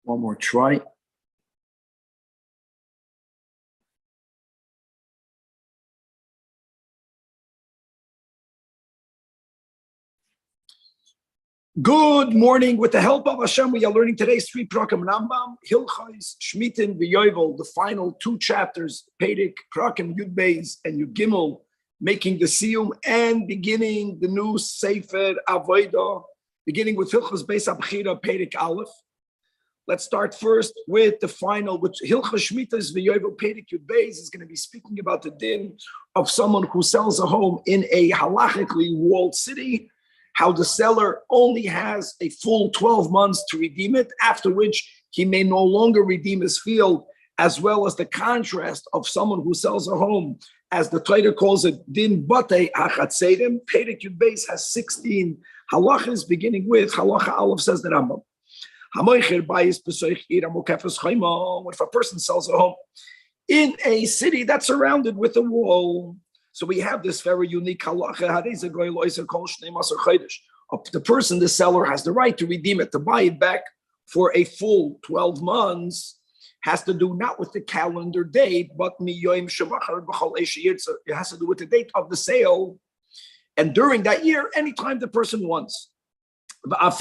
One more try. Good morning. With the help of Hashem, we are learning today's 3 Prakim Rambam, Hilchos, Shmitin, V'Yovel, the final 2 chapters, Perek, Prakim, Yud Beis, and Yud Gimel, making the Siyum and beginning the new Sefer Avodah, beginning with Hilchos Beis Abchira, Perek Aleph. Let's start first with the final, which Hilchos Shmitas V'Yovel Perek Yud Beis is going to be speaking about the din of someone who sells a home in a halachically walled city, how the seller only has a full 12 months to redeem it, after which he may no longer redeem his field, as well as the contrast of someone who sells a home, as the Torah calls it, din batei hachatzerim. Perek Yud Beis has 16 halachas, beginning with halacha Aleph, says the Rambam. If a person sells a home in a city that's surrounded with a wall, so we have this very unique halacha. The person, the seller, has the right to redeem it, to buy it back for a full 12 months. Has to do not with the calendar date, but it has to do with the date of the sale. And during that year, anytime the person wants.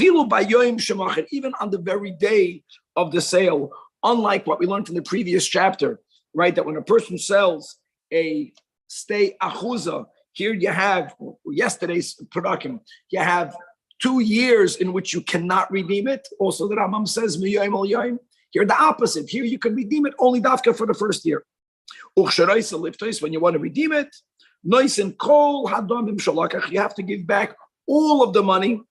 Even on the very day of the sale, unlike what we learned in the previous chapter, right? That when a person sells a stay achuza, here you have yesterday's production, you have 2 years in which you cannot redeem it. Also, the Rambam says, here the opposite. Here you can redeem it only dafka for the first year. When you want to redeem it, you have to give back all of the money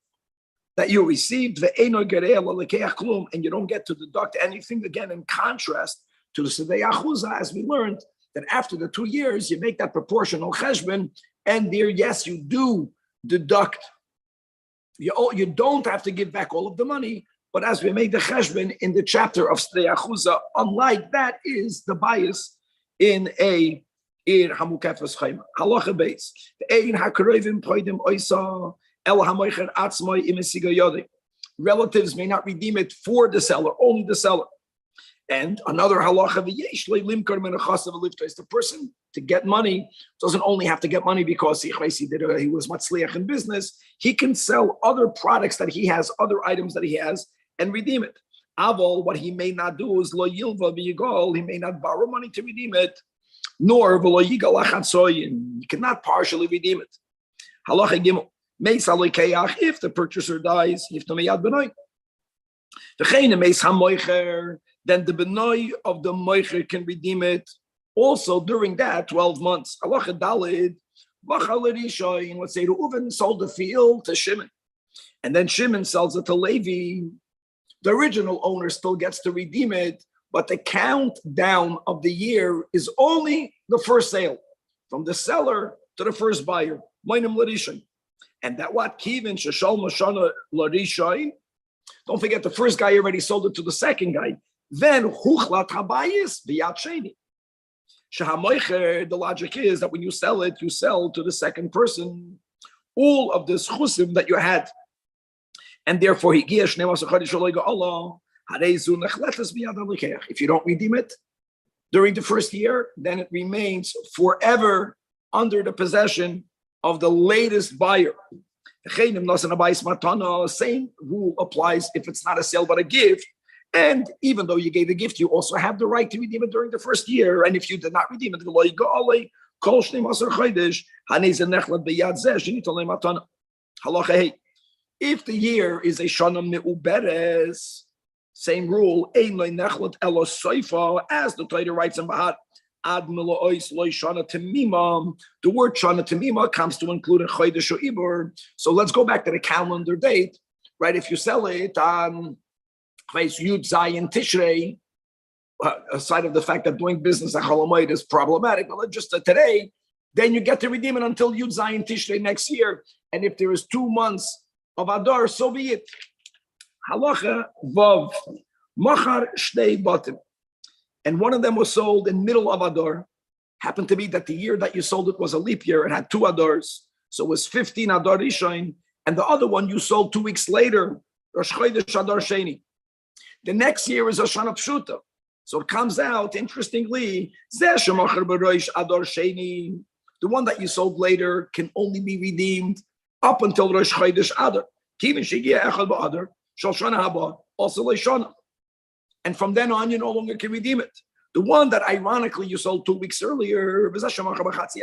that you received, and you don't get to deduct anything. Again, in contrast to the Sedei Achuza, as we learned, that after the 2 years, you make that proportional cheshbon, and there, yes, you do deduct. You don't have to give back all of the money, but as we made the cheshbon in the chapter of Sedei Achuza, unlike that is the bias in Hamukefes Chaim. Halacha Beis. Ein hakarevim poidim oisa. Relatives may not redeem it for the seller, only the seller. And another halacha, the person to get money doesn't only have to get money because he was matzliach in business. He can sell other products that he has, other items that he has, and redeem it. Aval, what he may not do is lo yilva v'yigal. He may not borrow money to redeem it, nor v'lo yigal achatzoyin. He cannot partially redeem it. Halacha gimel. If the purchaser dies, then the benoi of the moicher can redeem it also during that 12 months. Halacha dalid, let's say Reuven sold the field to Shimon, and then Shimon sells it to Levi. The original owner still gets to redeem it, but the countdown of the year is only the first sale, from the seller to the first buyer. And that what Kivin Shashal Mashana Larishain. Don't forget, the first guy already sold it to the second guy. Then Huchlat Habayis Biyat Sheni. Shahamoicher, the logic is that when you sell it, you sell to the second person all of this chusim that you had. And therefore, if you don't redeem it during the first year, then it remains forever under the possession of the latest buyer. Same rule applies if it's not a sale but a gift. And even though you gave a gift, you also have the right to redeem it during the first year. And if you did not redeem it, Kol shnei masar chodesh hanei nechlad b'yad zeh shenita lei matana. Halacha hey. If the year is a shana me'uberes, same rule, ein loy nechlad elo soifa, as the Torah writes in Bahat, ad milois loy shana temima. The word shana temima comes to include a chodesh or ibur. So let's go back to the calendar date, right? If you sell it on Yud Zayin Tishrei, aside of the fact that doing business at Cholamoid is problematic, but just today, then you get to redeem it until Yud Zayin Tishrei next year. And if there is 2 months of Adar, so be it. Halacha Vav, Machar Shnei Batim. And one of them was sold in middle of Adar. Happened to be that the year that you sold it was a leap year. It had 2 Adars. So it was 15 Adar Rishon. And the other one you sold 2 weeks later, Rosh Chodesh Adar Sheni. The next year is Hoshana Pshuta. So it comes out, interestingly, the one that you sold later can only be redeemed up until Rosh Chodesh Adar. Also Leishana. And from then on, you no longer can redeem it. The one that ironically you sold 2 weeks earlier, Halacha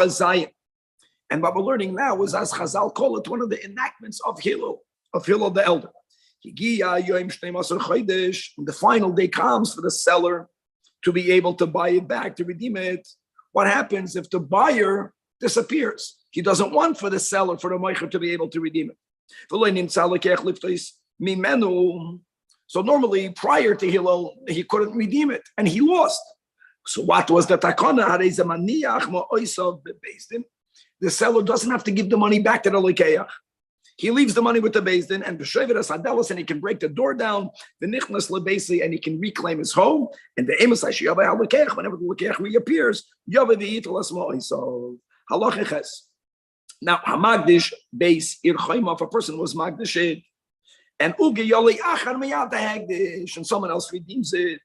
Zayin. And what we're learning now is, as Chazal call it, one of the enactments of Hillel the elder. When the final day comes for the seller to be able to buy it back, to redeem it, what happens if the buyer disappears? He doesn't want for the seller, for the Meicher, to be able to redeem it. So normally, prior to Hillel, he couldn't redeem it, and he lost. So what was the takana? The seller doesn't have to give the money back to the Lekeach. He leaves the money with the Beis Din, and b'shevet asadelos, and he can break the door down, the nichnas lebesi, and he can reclaim his home. And the emes ha'shiyavei ha'Lekeach, whenever the Lekeach reappears, yavei v'yitel asmoi. So halacha ches. Now hamagdish beis ir chayma, if a person was magdishit, and uge yoli achar miyad hagdish, and someone else redeems it,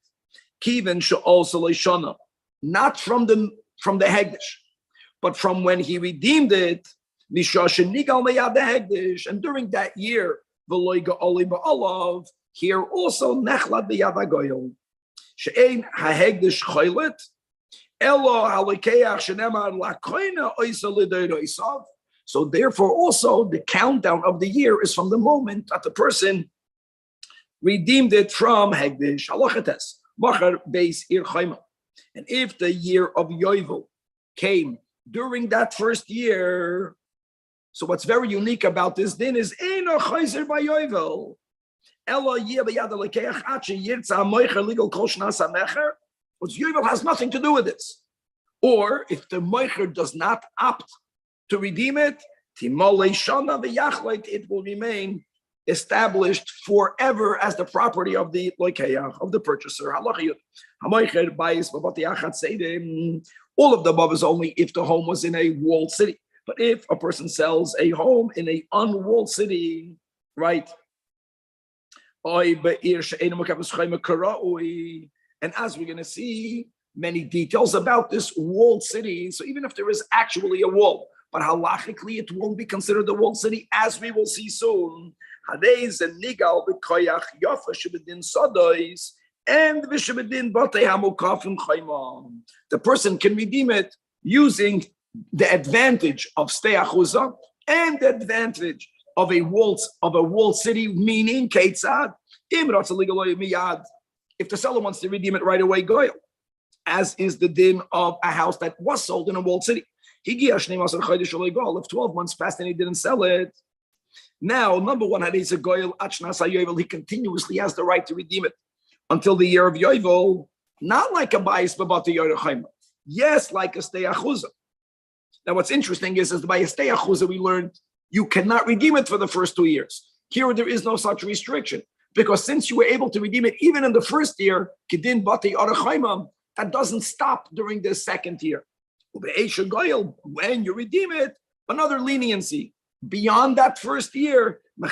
kiven she'also leishana, not from the hagdish, but from when he redeemed it, and during that year, here also nechlad b'yad hagoyel. She'ein hahegdish choylet, elo halekeach shenemar lakoina oisa l'doiroisav. So therefore also the countdown of the year is from the moment that the person redeemed it from hegdish. Halachates, machar beis ir chayma. And if the year of Yovel came during that first year, so what's very unique about this din is Eino Chayzer by Yovel. Elo yeh b'yad halekeach ache yirtza hamoicher legal kol shnas hamecher. Which Yovel has nothing to do with this. Or if the moicher does not opt to redeem it, timolei shana v'yachlet, it will remain established forever as the property of the Lekeach, of the purchaser. Halachiyut. Hamoicher bayis b'bati achat seidem. All of the above is only if the home was in a walled city. But if a person sells a home in an unwalled city, right? And as we're going to see many details about this walled city, so even if there is actually a wall, but halachically it won't be considered a walled city, as we will see soon. And the person can redeem it using the advantage of stei achuzah and the advantage of a walled city, meaning ketzad if the seller wants to redeem it right away, goyel, as is the din of a house that was sold in a walled city. If 12 months passed and he didn't sell it, now number one, he continuously has the right to redeem it until the year of Yovel, not like a bayis b'bati yorechayma. Yes, like a stei achuzah. Now, what's interesting is by a stei achuzah, we learned you cannot redeem it for the first 2 years. Here, there is no such restriction, because since you were able to redeem it even in the first year, kedin bati yorechayma, that doesn't stop during the second year. When you redeem it, another leniency beyond that first year, the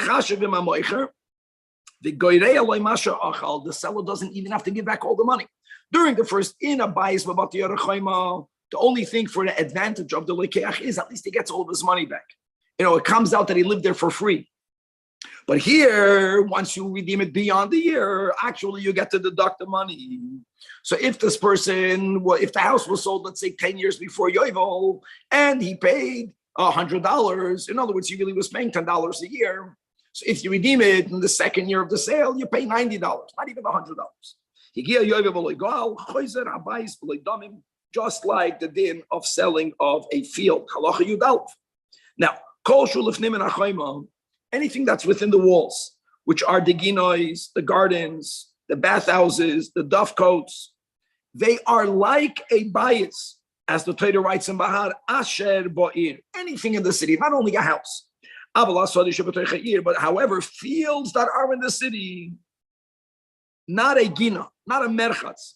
seller doesn't even have to give back all the money. During the first, in a bayis b'bati yorechayma, the only thing for the advantage of the lekeach is at least he gets all of his money back. It comes out that he lived there for free. But here, once you redeem it beyond the year, actually you get to deduct the money. So if this person, if the house was sold, let's say 10 years before Yovel, and he paid $100, in other words, he really was paying $10 a year. So if you redeem it in the second year of the sale, you pay $90, not even $100. Just like the din of selling of a field. Now, anything that's within the walls, which are the ginois, the gardens, the bathhouses, the dovecotes, they are like a bias, as the Torah writes in Bahar, Asher Bo'ir, anything in the city, not only a house. But however, fields that are in the city, not a gina, not a merchatz,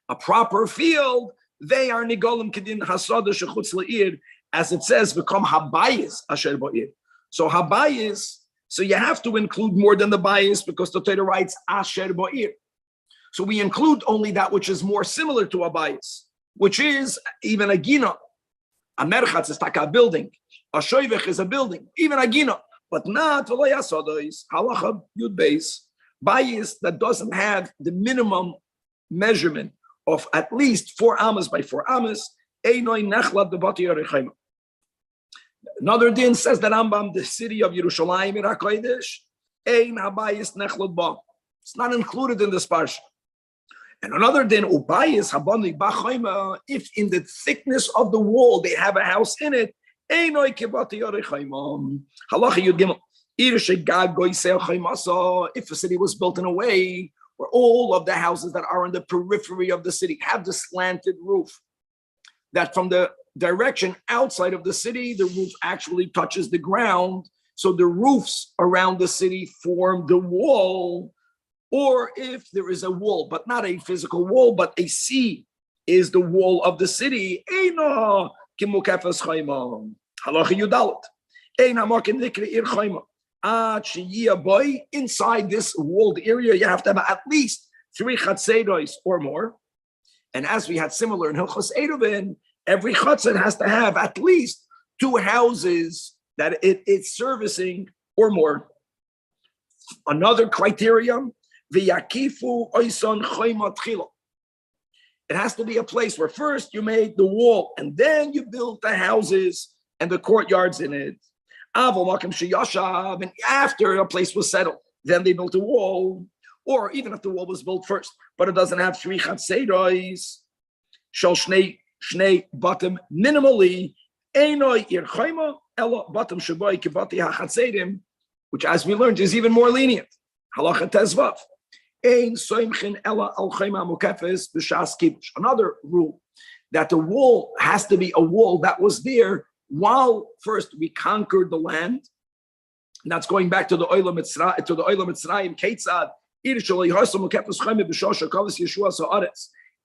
a proper field, they are nigolim kedin hasada shechutz le'ir, as it says, become habayis asher bo'ir. So habayis, so you have to include more than the bias because the Torah writes asher bo'ir. So we include only that which is more similar to a bias, which is even a gina. A merchatz is like a building. A shoivech is a building, even a gina, but not v'lo yasodos, halacha yud beis, bias that doesn't have the minimum measurement of at least 4 amas by 4 amas. Another din says that Rambam, the city of Yerushalayim in HaKodesh, ein habayis nechlot ba. It's not included in this parsha. And another din, ubayis habani b'chayma, if in the thickness of the wall they have a house in it, einoi kibati yorechayma. Halacha yud gimel. If a city was built in a way where all of the houses that are in the periphery of the city have the slanted roof, that from the direction outside of the city, the roof actually touches the ground. So the roofs around the city form the wall. Or if there is a wall, but not a physical wall, but a sea is the wall of the city. Eina kimukefes chayma. Halacha yudalit. Eina makin nikri ir chayma. Inside this walled area, you have to have at least 3 chatzeros or more. And as we had similar in Hilchos Eruvin, every chatzed has to have at least 2 houses that it's servicing or more. Another criterion, v'yakifu oison choyma tchila. It has to be a place where first you made the wall and then you built the houses and the courtyards in it. And after a place was settled, then they built a wall, or even if the wall was built first, but it doesn't have 3 chatzeros, shall shnei bottom minimally, einoi ir chayma, ela bottom shaboy kibati hachatzerim, which as we learned is even more lenient. Halacha tezvav. Ein soimchin ela al chayma mukefes b'shas kibush. Another rule, that the wall has to be a wall that was there while first we conquered the land. And that's going back to the Olam Mitzrayim, Ketzad,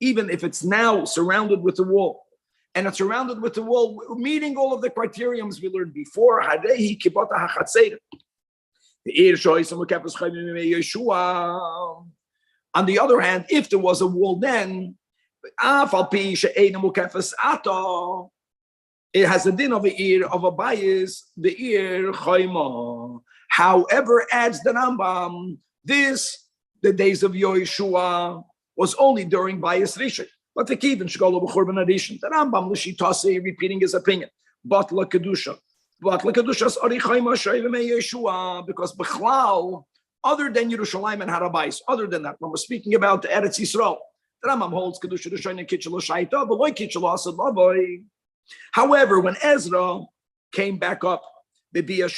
even if it's now surrounded with the wall. And it's surrounded with the wall, meeting all of the criterions we learned before. On the other hand, if there was a wall then, it has a din of a ear of a bias, the ear chayma. However, adds the Rambam, the days of Yoshua was only during bias rishon. But the kivin shgolo b'churban addition. The Rambam l'shitase repeating his opinion. But la kedusha is ari chayma shayvim Yeshua, because b'chlal, other than Yerushalayim and Harabais, other than that, when we're speaking about the Eretz Yisrael, the Rambam holds kedusha rishon and kitchel shaita, but loy kitchel asad laboy. However, when Ezra came back up, those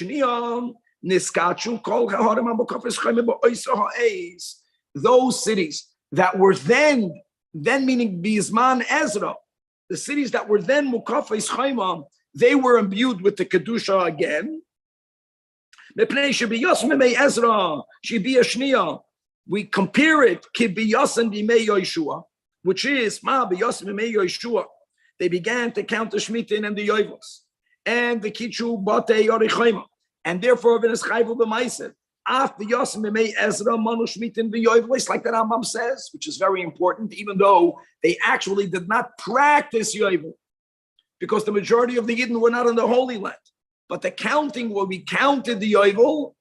cities that were then meaning Bizman Ezra, the cities that were then Mukafes Chaimah, they were imbued with the Kedusha again. We compare it, which is they began to count the Shmitin and the Yoivos and the Kichu Bate Yorichayma, and therefore V'nes Chayvu B'Maiser. After Yosim Mei Ezra Manu Shmitin the Yoivos, like the Rambam says, which is very important, even though they actually did not practice Yoivos, because the majority of the Yidden were not in the Holy Land. But the counting, when we counted the Yovel,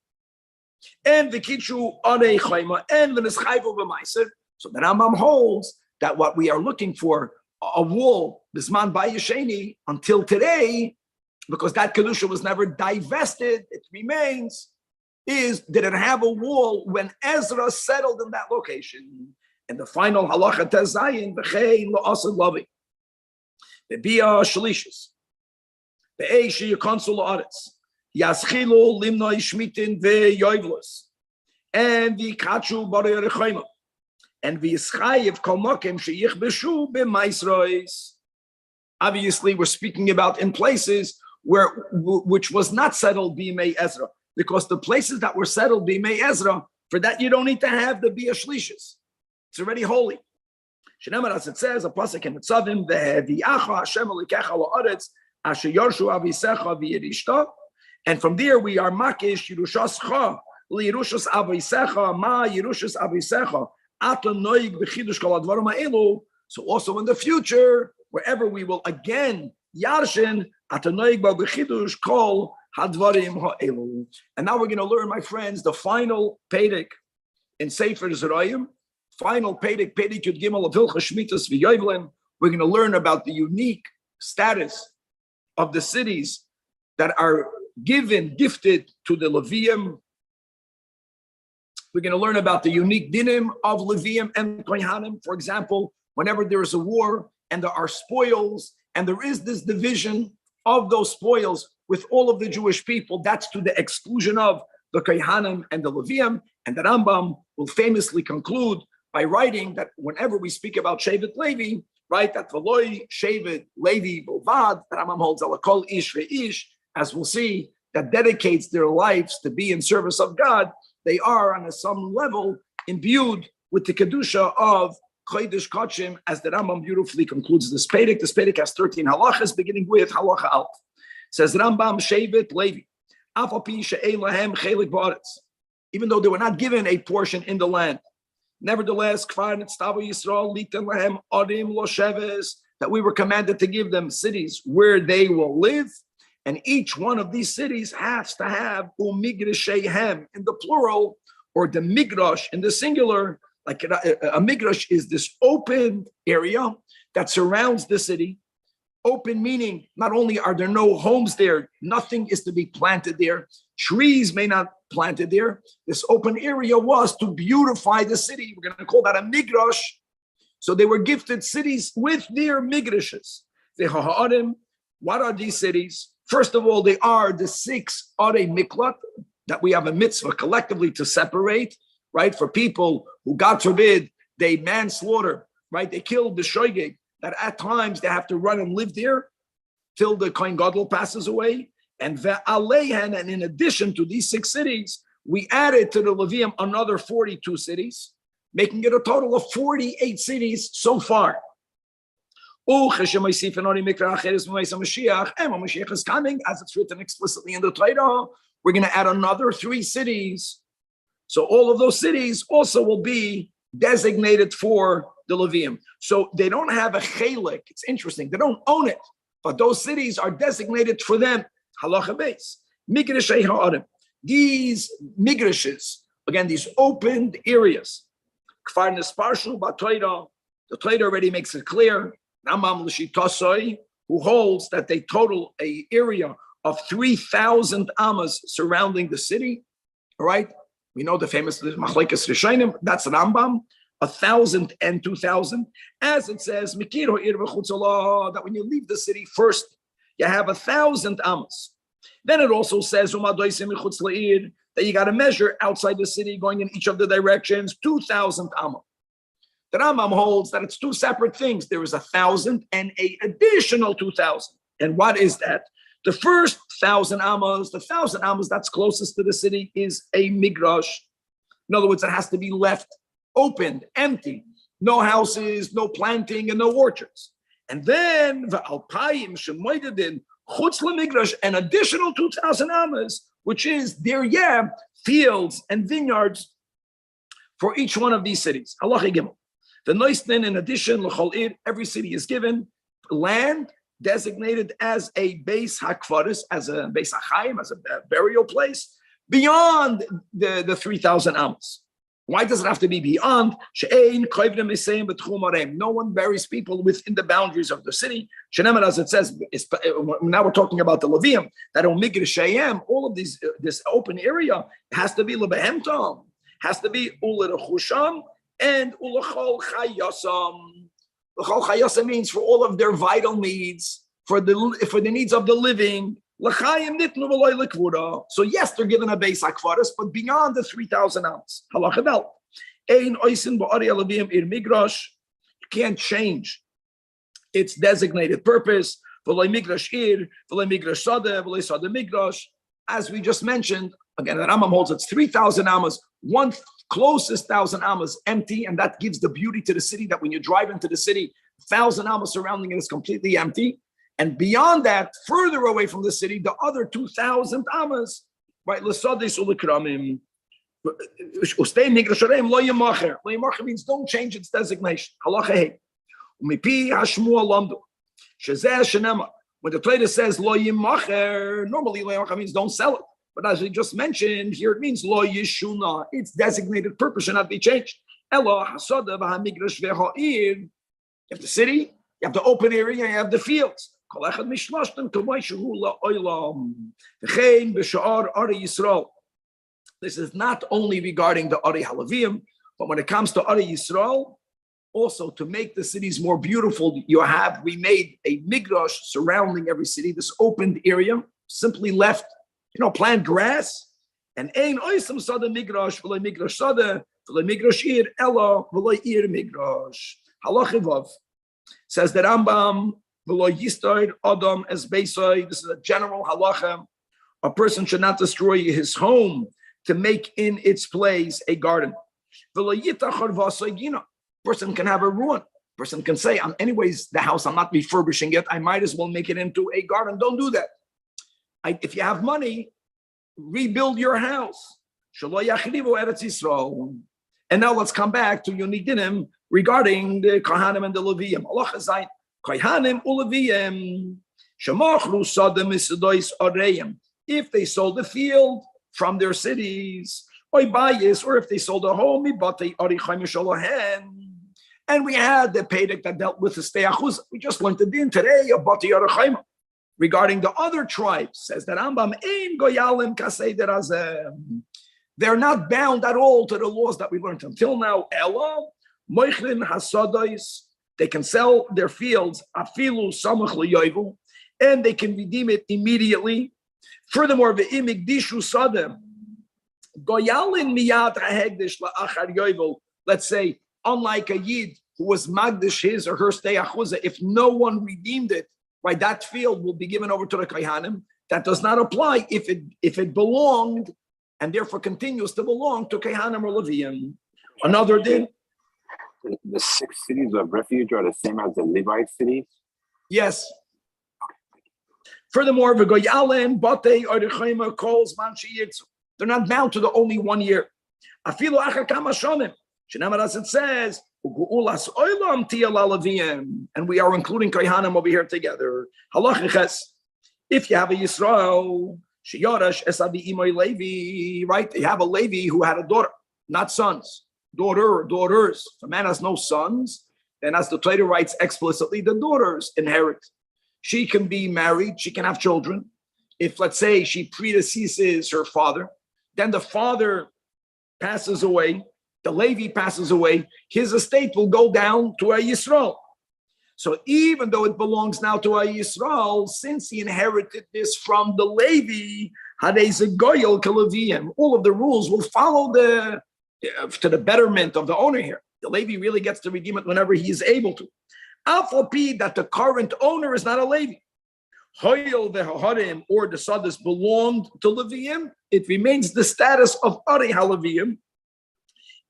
and the Kitchu Ane Chayma, and the Neschayvo B'Maiser. So the Rambam holds that what we are looking for, a wall, Bisman Bayesheni, until today, because that Kedusha was never divested, it remains, did it have a wall when Ezra settled in that location? And the final halacha tezayin v'chein lo'asad lavi. Be'bia shalishis. Be'eishi yikonsul la'aretz. Yaschilu limnoi shmitin ve'yoivlos. And v'kachu b'arei rechayma. And v'yischayev kol mokem sheyichbeshu b'maisrois. Obviously, we're speaking about in places which was not settled b'imei Ezra. Because the places that were settled b'imei Ezra, for that you don't need to have the bia shlishis. It's already holy. Shneimar, as it says, a pasuk in Mitzavim, ve'vi'acha Hashem elikecha la'aretz asher yorshu avisecha v'yirishta. And from there we are makish yirushascha liyirushas avisecha ma yirushas avisecha ata noig b'chidush kol advarim ha'elu. So also in the future, wherever we will again yarshin ata noig b'chidush kol hadvarim ha'elu. And now we're going to learn, my friends, the final Pedic in Sefer Zerayim. Final Pedic Yud Gimel of Hilchos Shmitas v'Yoivlim. We're going to learn about the unique status of the cities that are gifted to the Levium. We're going to learn about the unique dinim of Levium and Kohanim. For example, whenever there is a war and there are spoils, and there is this division of those spoils with all of the Jewish people, that's to the exclusion of the Kohanim and the Levium. And the Rambam will famously conclude by writing that whenever we speak about Shevet Levi, right, that V'loi Shevet Levi Bovad, the Rambam holds Alakol Ish Ve'ish, as we'll see, that dedicates their lives to be in service of God. They are on some level imbued with the Kedusha of Chodesh Kodshim, as the Rambam beautifully concludes this Pedic. This Pedic has 13 halachas, beginning with halacha Alf. Says Rambam, Shevet Levi, Afapi She'ei Lahem Chelik Ba'aretz, even though they were not given a portion in the land. Nevertheless, that we were commanded to give them cities where they will live, and each one of these cities has to have umigrashehem in the plural, or the migrash in the singular. Like a migrash is this open area that surrounds the city. Open meaning not only are there no homes there, nothing is to be planted there. Trees may not planted there. This open area was to beautify the city. We're going to call that a migrash. So they were gifted cities with their migrashes. What are these cities? First of all, they are the 6 Are Miklat that we have a mitzvah collectively to separate, right? For people who, God forbid, they manslaughter, right? They killed the shoygig, that at times they have to run and live there till the Kohen Gadol passes away. And ve'aleihen, and in addition to these 6 cities, we added to the Levium another 42 cities, making it a total of 48 cities so far. And Mashiach is coming, as it's written explicitly in the Torah. We're going to add another 3 cities. So all of those cities also will be designated for the Levium. So they don't have a chelik. It's interesting. They don't own it, but those cities are designated for them. Halacha beis. Migrashei ha'arim. These migrashes, again, these opened areas. Kfar nesparshu b'Torah. The Torah already makes it clear. Rambam l'shitosoi, who holds that they total a area of 3,000 amas surrounding the city. All right, we know the famous Machlekes Rishonim. That's Rambam. 1,000 and 2,000, as it says, that when you leave the city first, you have 1,000 amas. Then it also says that you got to measure outside the city, going in each of the directions, 2,000 amas. The Rambam holds that it's 2 separate things. There is 1,000 and an additional 2,000. And what is that? The first 1,000 amas, the 1,000 amas that's closest to the city, is a migrash. In other words, it has to be left opened, empty, no houses, no planting, and no orchards. And then the Alpayim Shemoidedin Chutz LeMigrash, an additional 2,000 amas, which is their fields and vineyards for each one of these cities. Halacha Gimel. The Noisten, in addition, L'chol Ir, every city is given land designated as a base hakvaris, as a base hachayim, as a burial place. beyond the 3,000 amos. Why does it have to be beyond? No one buries people within the boundaries of the city. As it says, now we're talking about the Levium, that all of these, this open area has to be lebehemtom, has to be ulechusham and ulechol chayasam. L'chol chayasam means for all of their vital needs, for the needs of the living. So yes, they're given a base akvaris, but beyond the 3,000 ounce. You can't change its designated purpose. As we just mentioned, again, the Rambam holds it's 3,000 amas, one closest 1,000 amas empty, and that gives the beauty to the city that when you drive into the city, 1,000 amas surrounding it is completely empty. And beyond that, further away from the city, the other 2,000 amas, right? Means don't change its designation. When the Torah says lo yimacher, normally lo yimacher means don't sell it. But as we just mentioned, here it means lo yishuna. Its designated purpose should not be changed. You have the city, you have the open area, you have the fields. This is not only regarding the Ari Halavim, but when it comes to Ari Yisrael, also to make the cities more beautiful, we made a midrash surrounding every city, this opened area, simply left, plant grass, and ein oisam sada midrash, v'lei midrash sada, v'lei midrash ir, ella, v'lei ir midrash. Halachivav says that Rambam, v'lei yistoid adam es beisoid, this is a general halacha, a person should not destroy his home to make in its place a garden. Person can have a ruin. Person can say, anyways, the house, I'm not refurbishing it. I might as well make it into a garden. Don't do that. If you have money, rebuild your house. And now let's come back to Yonidinim regarding the Kohanim and the Leviim. Kohanim uLeviim shemachru sadem misadois areim. If they sold the field from their cities, or if they sold a home, and we had the Pedek that dealt with the Steachuz. We just learned the din today of Bati Arachaim. Regarding the other tribes, says that Rambam, Ein Goyalim Kasei Derazem. They're not bound at all to the laws that we learned until now. Ella, Moichlin Hasadais, they can sell their fields, Afilu Samach Liyoivu, and they can redeem it immediately. Furthermore, ve'imigdishu sadem goyalin miyad ha'hegdish la'achar yovel. Let's say, unlike a yid who was magdish his or her steyachuza, if no one redeemed it, right, that field will be given over to the kohanim. That does not apply if it belonged and therefore continues to belong to kohanim or leviim. Another din. The 6 cities of refuge are the same as the Levite cities. Yes. Furthermore, they're not bound to the only 1 year. As it says, and we are including Kohanim over here together. If you have a Yisrael, right? You have a Levi who had a daughter, not sons, daughters. If a man has no sons, then as the Torah writes explicitly, the daughters inherit. She can be married, she can have children. If, let's say, she predeceases her father, then the father passes away, the Levi passes away, his estate will go down to a Yisrael. So even though it belongs now to a Yisrael, since he inherited this from the Levi, all of the rules will follow to the betterment of the owner here. The Levi really gets to redeem it whenever he is able to. Alpha that the current owner is not a Levi. Hoyel ve'haharim, or the Sadis belonged to Leviim, it remains the status of Ari HaLeviim,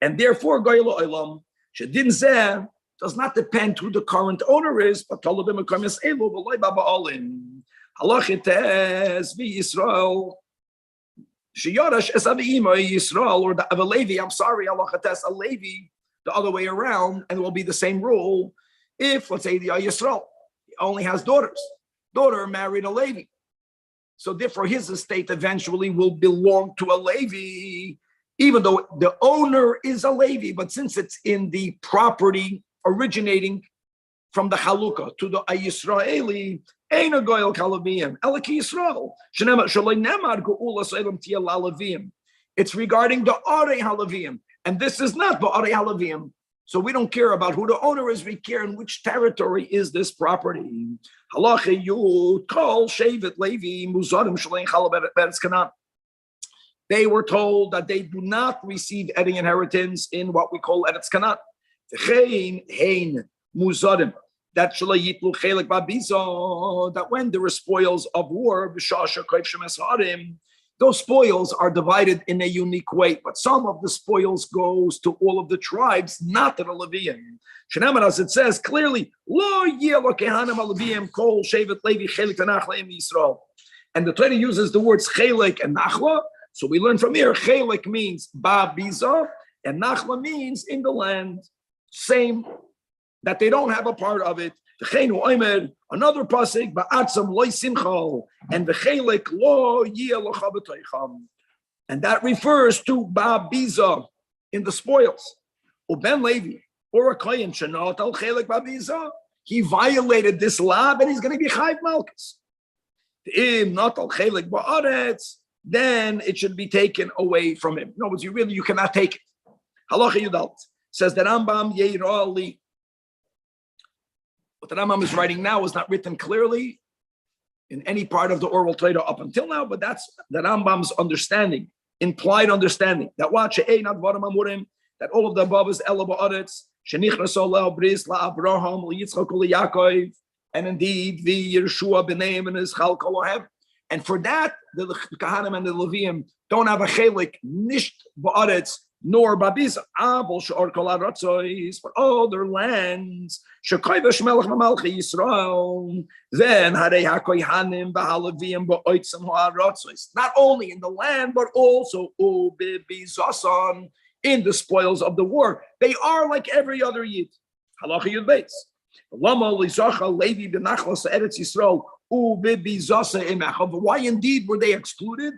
and therefore Goyel Olam Shedin Zeh does not depend who the current owner is, but Tolabim Akamis Elu v'loy Baba Olim. Halachites v'Yisrael Sheyorash es Aviima Yisrael, or the Levi. I'm sorry, halachites a Levi the other way around, and it will be the same rule. If, let's say, the Yisrael only has daughters, daughter married a Levi, So therefore his estate eventually will belong to a Levi, even though the owner is a Levi, but since it's in the property originating from the Chalukah to the Yisraeli, Ein a goyal kalavim, elaki Yisrael. Shalei nemar geula soilam tia lalavim. It's regarding the Arei Halavim, and this is not the Arei Halavim. So we don't care about who the owner is. We care in which territory is this property. Halacha Yud Kol Shevet Levi Muzarim Shalein Chalabet Beretz Canaan. They were told that they do not receive any inheritance in what we call Eretz Canaan. Hein Muzarim. That that when there are spoils of war, those spoils are divided in a unique way. But some of the spoils goes to all of the tribes, not to the Leviim. As it says clearly, and the Torah uses the words chelik and nachla. So we learn from here, chelik means ba biza, and nachla means in the land. Same. That they don't have a part of it. Another pasuk, ba'atzam loy simchal, and v'chelik lo yeh locha b'toicham, and that refers to ba'biza in the spoils. Uben Levi or a kohen shenot al chelik ba'biza, he violated this law, and he's going to be chayv malchus. Im not al chelik ba'aretz, then it should be taken away from him. In other words, you cannot take it. Halacha Yudalt says that Rambam yeira li. What the Rambam is writing now is not written clearly in any part of the oral Torah up until now, but that's the Rambam's understanding, implied understanding, that what that all of the above is Ela ba'aretz, shenichnas oleh bris la'Abraham li'Yitzchak u'Yaakov, and indeed the Yeshua b'neim and his chal kolohev. And for that, the Kahanim and the Leviim don't have a chelik, nisht ba'aretz, nor babiza, but other lands. Then not only in the land, but also in the spoils of the war. They are like every other yid. Halacha Yud Beis. Why indeed were they excluded?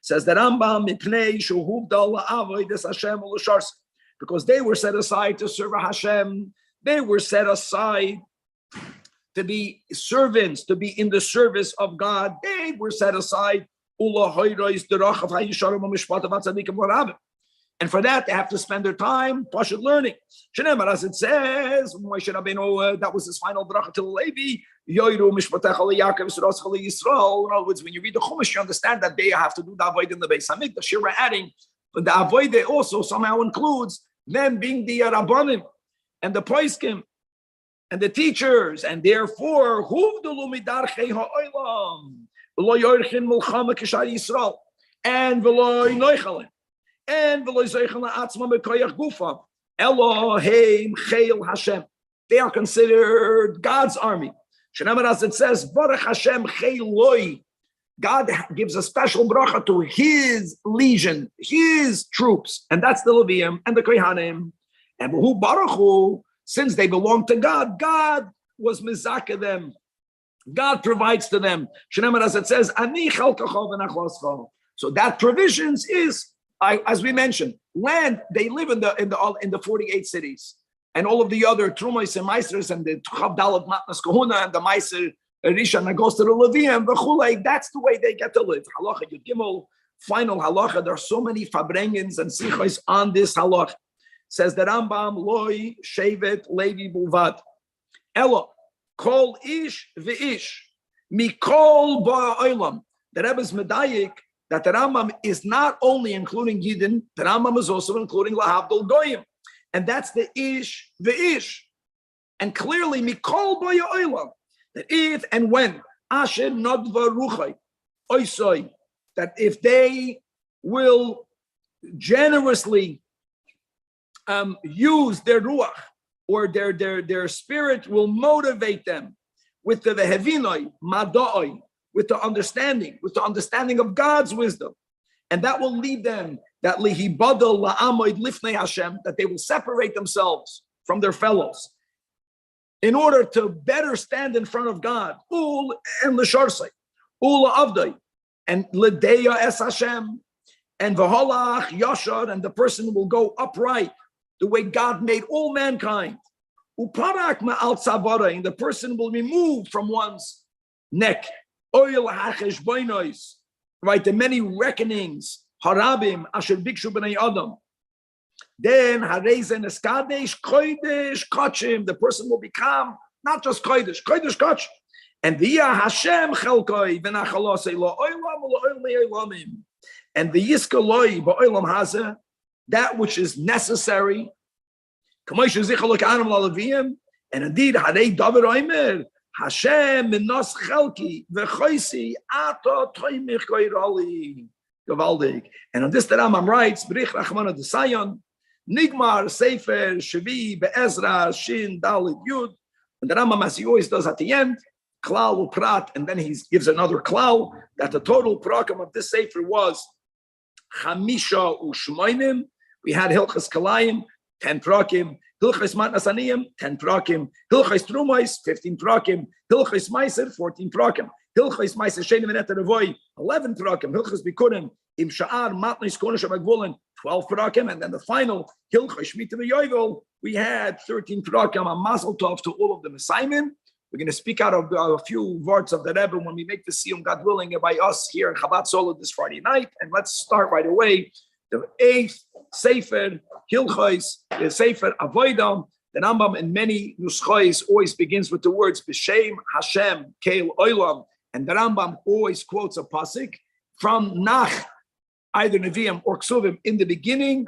Says that Rambam because they were set aside to serve Hashem. They were set aside to be servants, to be in the service of God. They were set aside. And for that, they have to spend their time Pashut learning. As it says, that was his final bracha to Levi. In other words, when you read the Chumash, you understand that they have to do the avodah in the Beis Hamikdash. Here we're adding, but the avodah also somehow includes them being the Rabbanim and the Poskim and the teachers, and therefore, and Elohim Chayil Hashem. They are considered God's army. As it says, Baruch Hashem Chayloi. God gives a special bracha to his legion, his troops, and that's the Levium and the Kohanim. And who Baruch Hu, since they belong to God, God was mizaka them. God provides to them. As it says, Ani chalkacho v'nachlascho. So that provisions is, as we mentioned, land. They live in the 48 cities, and all of the other Trumos and Meisers and the Chavdalat Matnas Kahuna and the Meiser Rishon that goes to the Levium, v'chulei. That's the way they get to live. Halacha Yud Gimel, final halacha. There are so many fabrengens and sichos on this halacha. Says the Rambam, Loi Shevet Levi Bulvad, Elo Kol Ish v'Ish Mikol Ba'olam. The Rebbe is medayik that the Rambam is not only including Yidden, the Rambam is also including Lahavdol Goyim. And that's the Ish, the Ish. And clearly, Mikol Ba'olam, that if and when Asher Nodva Ruchai, Oisoi, that if they will generously use their Ruach, or their spirit will motivate them with the Vehevinoi, Madoi, with the understanding of God's wisdom, and that will lead them that lihibadol la'amoid lifnei Hashem, that they will separate themselves from their fellows in order to better stand in front of God. Ul and l'sharsei, ul avdai, and Ledeya es Hashem, and V'holach Yashar, and the person will go upright, the way God made all mankind. Uparak ma'al tzavara, and the person will remove from one's neck. Oil hachesh boinois, right? The many reckonings, harabim asher bikshu b'nei adam. Then harezen eskadesh kodesh kachim, the person will become not just kodesh kach, and via Hashem chelkoi v'nachalasei lo oilam lo oilamim, and the yiskaloi ba'olam hazeh, that which is necessary. And indeed, Harei David Oimer, Hashem minas chelki v'choisi ato toimich koirali. Gavaldig. And on this, the Rambam writes, B'rich Rachmana D'Sayon, Nigmar Sefer Shvi Be'ezra Shin Dalit Yud. And the Rambam, as he always does at the end, Klal will prat, and then he gives another klal, that the total prakim of this Sefer was Chamisha U'Shmoinim. We had Hilchas Kalayim, 10 prakim. Hilchos Matnas Aniyim, 10 prakim. Hilchos Trumos, 15 prakim. Hilchos Meiser, 14 prakim. Hilchos Meiser Shenim and Eteravoy, 11 prakim. Hilchos Bikurim, Im Sha'ar Matnis Konesh Amagvulen, 12 prakim. And then the final Hilchos Shmitim Yovel, we had 13 prakim. A mazel tov to all of the Messiahim. We're going to speak out of a few words of the Rebbe when we make the Siyum, God willing, by us here in Chabad Solo this Friday night. And let's start right away. The 8th Sefer Hilchos, the Sefer Avodah. The Rambam in many nuschos always begins with the words B'Shem Hashem Keil Olam, and the Rambam always quotes a pasuk from Nach, either Nevi'im or Ksuvim, in the beginning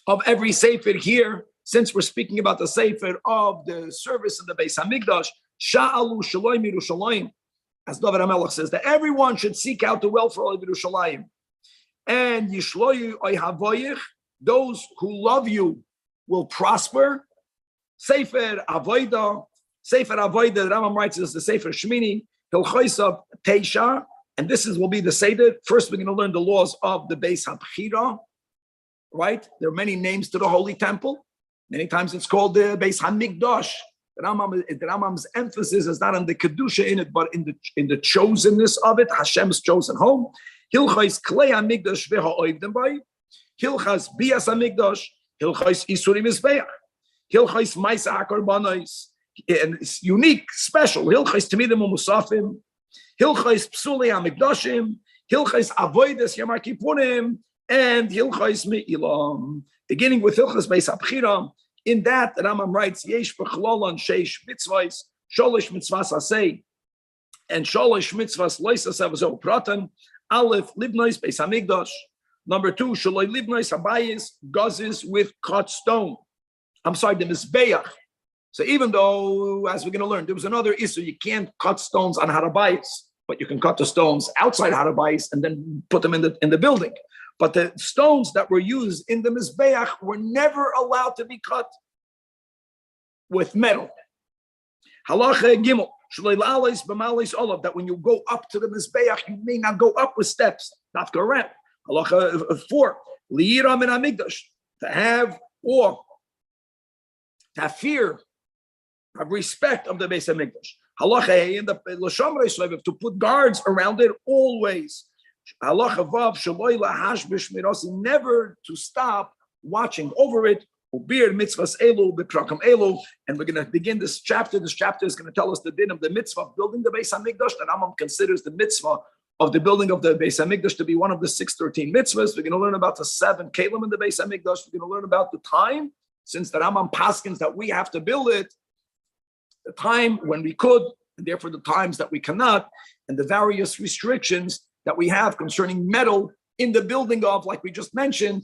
of every Sefer here. Since we're speaking about the Sefer of the service in the Beis Hamikdash, Sha'alu Shalom Yerushalayim, as David HaMelech says, that everyone should seek out the welfare of Yerushalayim. And Yishloyu Oyhavoyich, those who love you will prosper. Sefer Avodah, the Rambam writes, is the Sefer Shmini, Hilchosav Teisha, and this will be the Seder. First, we're going to learn the laws of the Beis HaBchira, right? There are many names to the Holy Temple. Many times it's called the Beis HaMikdash. The Rambam's emphasis is not on the Kedusha in it, but in the chosenness of it, Hashem's chosen home. Hilchos Klei HaMikdash v'ha'oivdim bay, Hilchos Bias HaMikdash, Hilchos Isurim Mizbeach, Hilchos Maisa HaKorbanos, and it's unique, special, Hilchos Tamidim U'Musafim, Hilchos Psuli HaMikdashim, Hilchos Avodas Yom HaKippurim, and Hilchos Me'ilam. Beginning with Hilchos Beis HaBchira, in that, the Rambam writes, Yesh B'chlolon Sheish Mitzvahs, Sholish Mitzvahs Aseh, and Sholish Mitzvahs Lois Aseh Pratan, Aleph, Libnois, Beis Hamikdash. Number 2, Shaloi Libnois, Habayis, Gazes with cut stone. I'm sorry, the Mizbeach. So even though, as we're going to learn, there was another issue, you can't cut stones on Harabayis, but you can cut the stones outside Harabayis and then put them in the building. But the stones that were used in the Mizbeach were never allowed to be cut with metal. Halacha Gimel. That when you go up to the Mizbeach, you may not go up with steps, not go around. Halacha 4, to have awe, to have fear, have respect of the Beis Hamikdash. Halacha in the L'Shamrei, to put guards around it always. Halacha Vav, never to stop watching over it. And we're going to begin this chapter. This chapter is going to tell us the din of the mitzvah of building the Beis Hamikdash. That Rambam considers the mitzvah of the building of the Beis Hamikdash to be one of the 613 mitzvahs. We're going to learn about the 7 kelim in the Beis Hamikdash. We're going to learn about the time, since the Rambam paskins that we have to build it, the time when we could, and therefore the times that we cannot, and the various restrictions that we have concerning metal in the building of, like we just mentioned,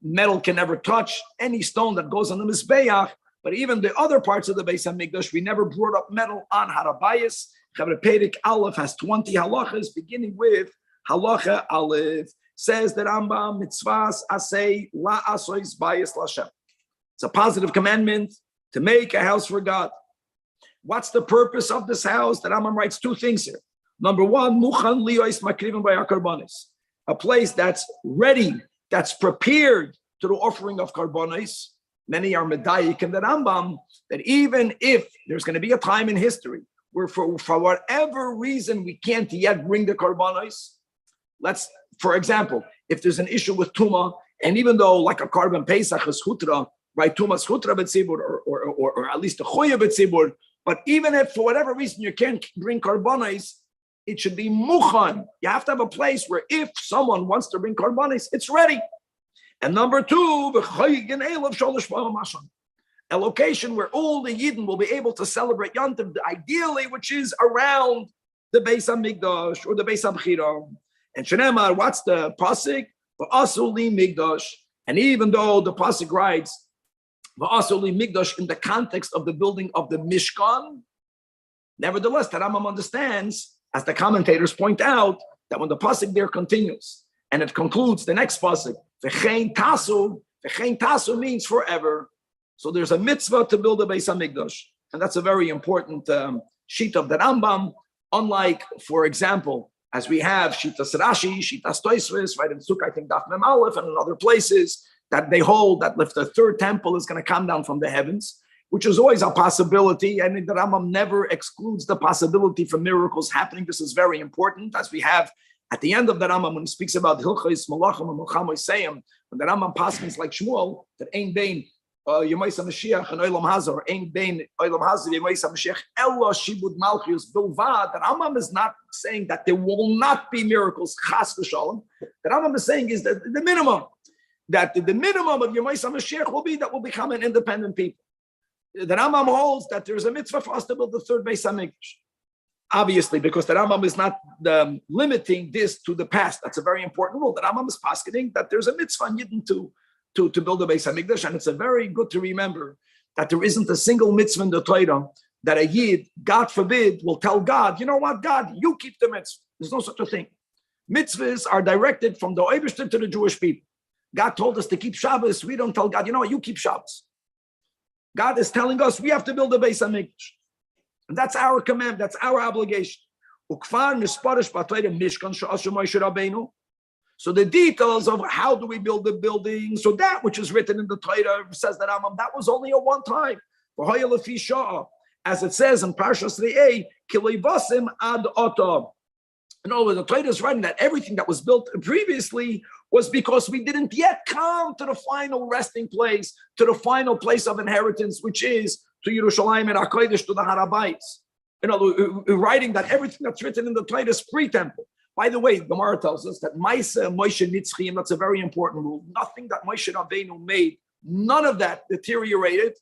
metal can never touch any stone that goes on the Mizbeach, but even the other parts of the Beis HaMikdash, we never brought up metal on Harabayis. Chavre Perek Aleph has 20 halachas, beginning with halacha Aleph. Says that Rambam mitzvahs asay la asois bayis l'Hashem. It's a positive commandment to make a house for God. What's the purpose of this house? The Rambam writes 2 things here. Number 1, muchan liyos makrivim b'yakarbonis, a place that's ready, that's prepared to the offering of karbonis. Many are medayik in the Rambam that even if there's going to be a time in history where for whatever reason we can't yet bring the karbonis, For example, if there's an issue with Tuma, and even though like a Karban Pesach is Hutra, right? Tuma is Hutra B'tzibur, or at least a Choya B'tzibur, but even if for whatever reason you can't bring Karbanis, it should be Muchan. You have to have a place where if someone wants to bring Karbanis, it's ready. And number two, a location where all the Yidden will be able to celebrate Yontiv, ideally, which is around the Beis HaMikdash or the Beis HaBchira. And Shenemar, what's the pasuk? V'asuli Migdash. And even though the pasuk writes V'asuli Migdash in the context of the building of the Mishkan, nevertheless, the Rambam understands, as the commentators point out, that when the pasuk there continues and it concludes the next pasuk, V'chein tasu means forever. So there's a mitzvah to build a Beis HaMikdash. And that's a very important sheet of the Rambam. Unlike, for example, as we have Shitas Rashi, Shitas Tosfos, right in Sukkah, I think Daf Mem Aleph, and in other places, that they hold that if the third temple is going to come down from the heavens, which is always a possibility. And the Rambam never excludes the possibility for miracles happening. This is very important, as we have at the end of the Rambam, when he speaks about Hilchos Malachim and Milchamos Seim, when the Rambam passes like Shmuel, that ain't bein Yemaisa Mashiach and Olam Hazar, ain't bein Olam Hazar Yemaisa Mashiach Ella Shibud Malchus Bilvad. The Rambam is not saying that there will not be miracles, Chas v'Shalom. The Rambam is saying is that the minimum of Yemaisa Mashiach will be that we'll become an independent people. The Rambam holds that there's a mitzvah for us to build the third Beis HaMikdash. Obviously, because the Rambam is not limiting this to the past. That's a very important rule. The Rambam is paskening that there's a mitzvah in Yidden to build a Beis HaMikdash, and it's a very good to remember that there isn't a single mitzvah in the Torah that a Yid, God forbid, will tell God, you know what, God, you keep the mitzvah. There's no such a thing. Mitzvahs are directed from the Eibishter to the Jewish people. God told us to keep Shabbos. We don't tell God, you know what, you keep Shabbos. God is telling us we have to build a Beis HaMikdash. And that's our command, that's our obligation. So the details of how do we build the building, so that which is written in the Torah, says that Rambam, that was only a one time. As it says in Parshas Re'eh, Kileivasim ad otam. In other words, the Torah is writing that everything that was built previously was because we didn't yet come to the final resting place, to the final place of inheritance, which is to Yerushalayim and HaKodesh, to the Harabayis. You know, writing that everything that's written in the Torah is pre-temple. By the way, the Gemara tells us that Maisa Moshe Nitzchim, that's a very important rule. Nothing that Moshe Rabbeinu made, none of that deteriorated.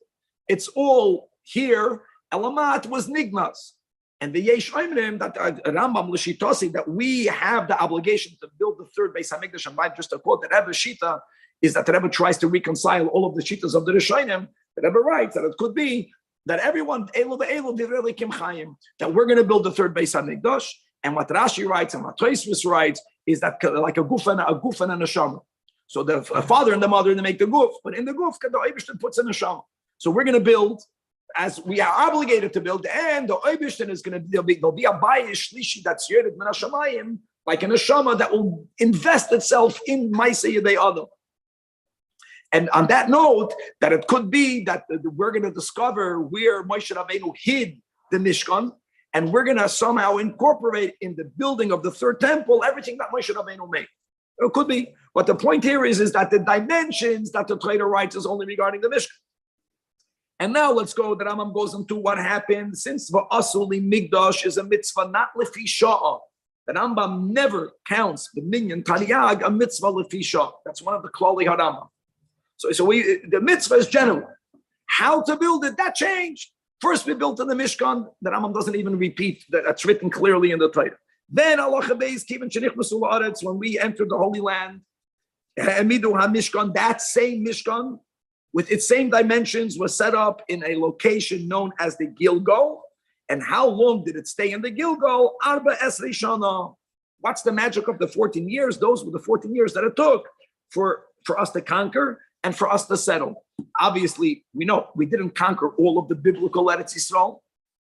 It's all here. Elamat was Nigmas. And the Yesh Oimrim, that Rambam L'Shitosi, that we have the obligation to build the third Beis HaMikdash, and by just a quote, that Rebbe Shita is that the Rebbe tries to reconcile all of the Shitas of the Rishonim. The Rebbe writes that it could be that everyone, that we're going to build the third Beis HaMikdash. And what Rashi writes and what Tosfos writes is that like a guf and a neshama. So the father and the mother, they make the guf, but in the guf, the Eibishter puts a neshama. So we're going to build as we are obligated to build, and the Eibishter is going to, there'll be a bayish shlishi that's yered min hashamayim, like a neshama that will invest itself in Maaseh Yedei Adam. And on that note, that it could be that we're going to discover where Moshe Rabbeinu hid the Mishkan, and we're going to somehow incorporate in the building of the third temple everything that Moshe Rabbeinu made. It could be. But the point here is that the dimensions that the Torah writes is only regarding the Mishkan. And now let's go, the Rambam goes into what happened since V'asuli Migdash is a mitzvah, not lefi sha'ah. The Rambam never counts the minyan Taryag a mitzvah lefi sha'ah. That's one of the Klali HaRambam. So the mitzvah is general. How to build it, that changed. First we built in the Mishkan, the Rambam doesn't even repeat, that's written clearly in the Torah. Then Allah Beis Kivin Shenich Mesul Haaretz, when we entered the Holy Land, Emidu HaMishkan, that same Mishkan, with its same dimensions, was set up in a location known as the Gilgal. And how long did it stay in the Gilgal? Arba Esrei Shana. What's the magic of the 14 years? Those were the 14 years that it took for us to conquer and for us to settle. Obviously, we know we didn't conquer all of the biblical Eretz Yisrael,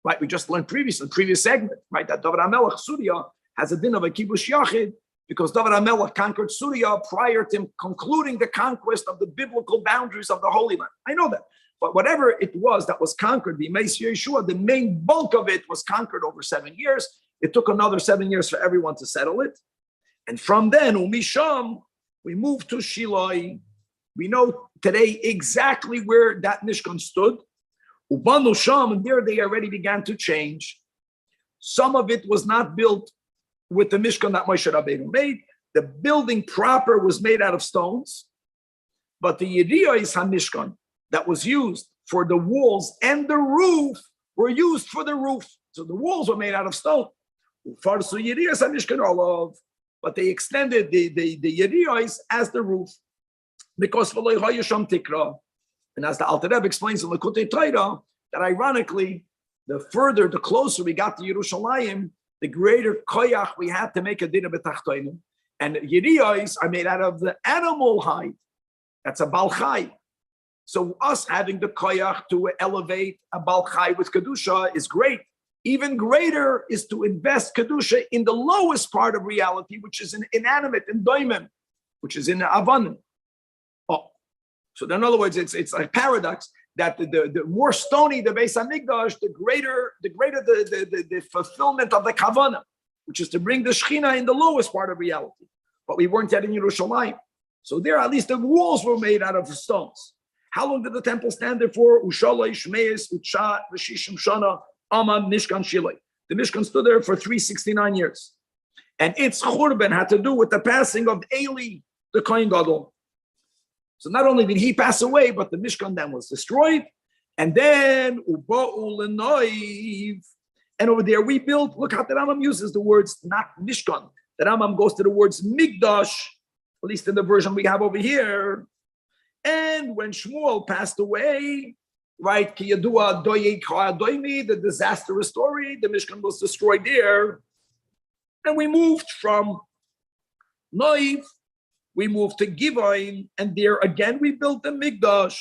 right? We just learned previous segment, right? That David HaMelech, Surya, has a din of a kibush yachid, because David HaMelech conquered Surya prior to him concluding the conquest of the biblical boundaries of the Holy Land. I know that. But whatever it was that was conquered, the Yeshua, the main bulk of it was conquered over 7 years. It took another 7 years for everyone to settle it. And from then, Umisham, we moved to Shiloi. We know today exactly where that Mishkan stood. Ubanu Sham, and there they already began to change. Some of it was not built with the Mishkan that Moshe Rabbeinu made. The building proper was made out of stones, but the Yediyos HaMishkan that was used for the walls and the roof were used for the roof. So the walls were made out of stone. But they extended the Yediyos as the roof. Because and as the Alter Rebbe explains in Lekutei Torah, that ironically, the closer we got to Yerushalayim, the greater koyach we had to make a dinah b'tachtonim. And Yediyos are made out of the animal hide. That's a balchai. So us having the koyach to elevate a balchai with kedusha is great. Even greater is to invest kedusha in the lowest part of reality, which is in inanimate, in doimen, which is in avanim. So in other words, it's a paradox that the more stony the Beis Hamikdash, the greater the fulfillment of the kavanah, which is to bring the Shechina in the lowest part of reality. But we weren't yet in Yerushalayim. So there, at least the walls were made out of stones. How long did the temple stand there for? Ushalai, Shmeis, Utsha, Vashishim Shana, Aman, Mishkan Shilai. The Mishkan stood there for 369 years. And its Churban had to do with the passing of Eli, the Kohen Gadol. So not only did he pass away, but the Mishkan then was destroyed. And then, and over there we built, look how the Rambam uses the words, not Mishkan. The Rambam goes to the words Migdash, at least in the version we have over here. And when Shmuel passed away, right, the disastrous story, the Mishkan was destroyed there. And we moved from Noiv, we moved to Givain, and there again we built the Migdash.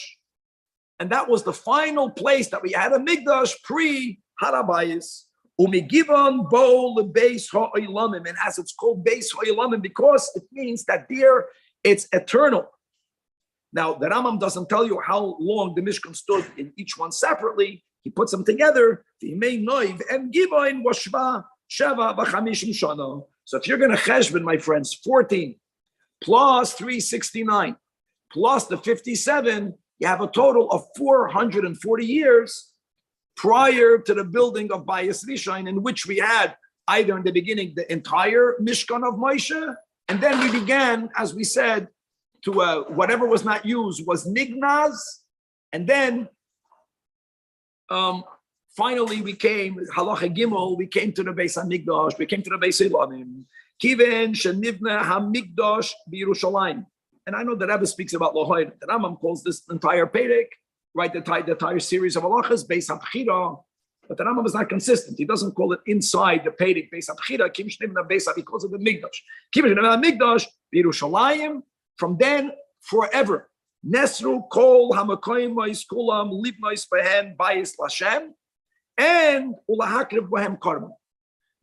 And that was the final place that we had a Migdash pre-Harabayis. Umigivan bo lebeis ha'olamim, and as it's called beis ha'olamim because it means that there it's eternal. Now the Rambam doesn't tell you how long the Mishkan stood in each one separately. He puts them together. And Givain was shva sheva b'chamishim shana. So if you're going to cheshbon, my friends, 14 plus 369 plus the 57, you have a total of 440 years prior to the building of Bayis Rishon, in which we had either in the beginning the entire Mishkan of Moshe, and then we began, as we said, to whatever was not used was Nignaz, and then finally we came, Halacha Gimel, we came to the Beis HaMikdash, we came to the Beis Elamim, Kiven Shenivna HaMikdash B'Yerushalayim. And I know the Rebbe speaks about Lohoid. The Rambam calls this entire Perek, right? The entire series of halachas, Beis HaBchira. But the Rambam is not consistent. He doesn't call it inside the Perek, Beis HaBchira, Kim Shnivna Beis HaBchira, because of the Mikdash. Kim Shnivna HaMikdash, B'Yerushalayim, from then forever. Nesru Kol HaMakoyim Mois Kulam Libnois Behen Bayis Lashem and Ulahakriv Bohem Karma.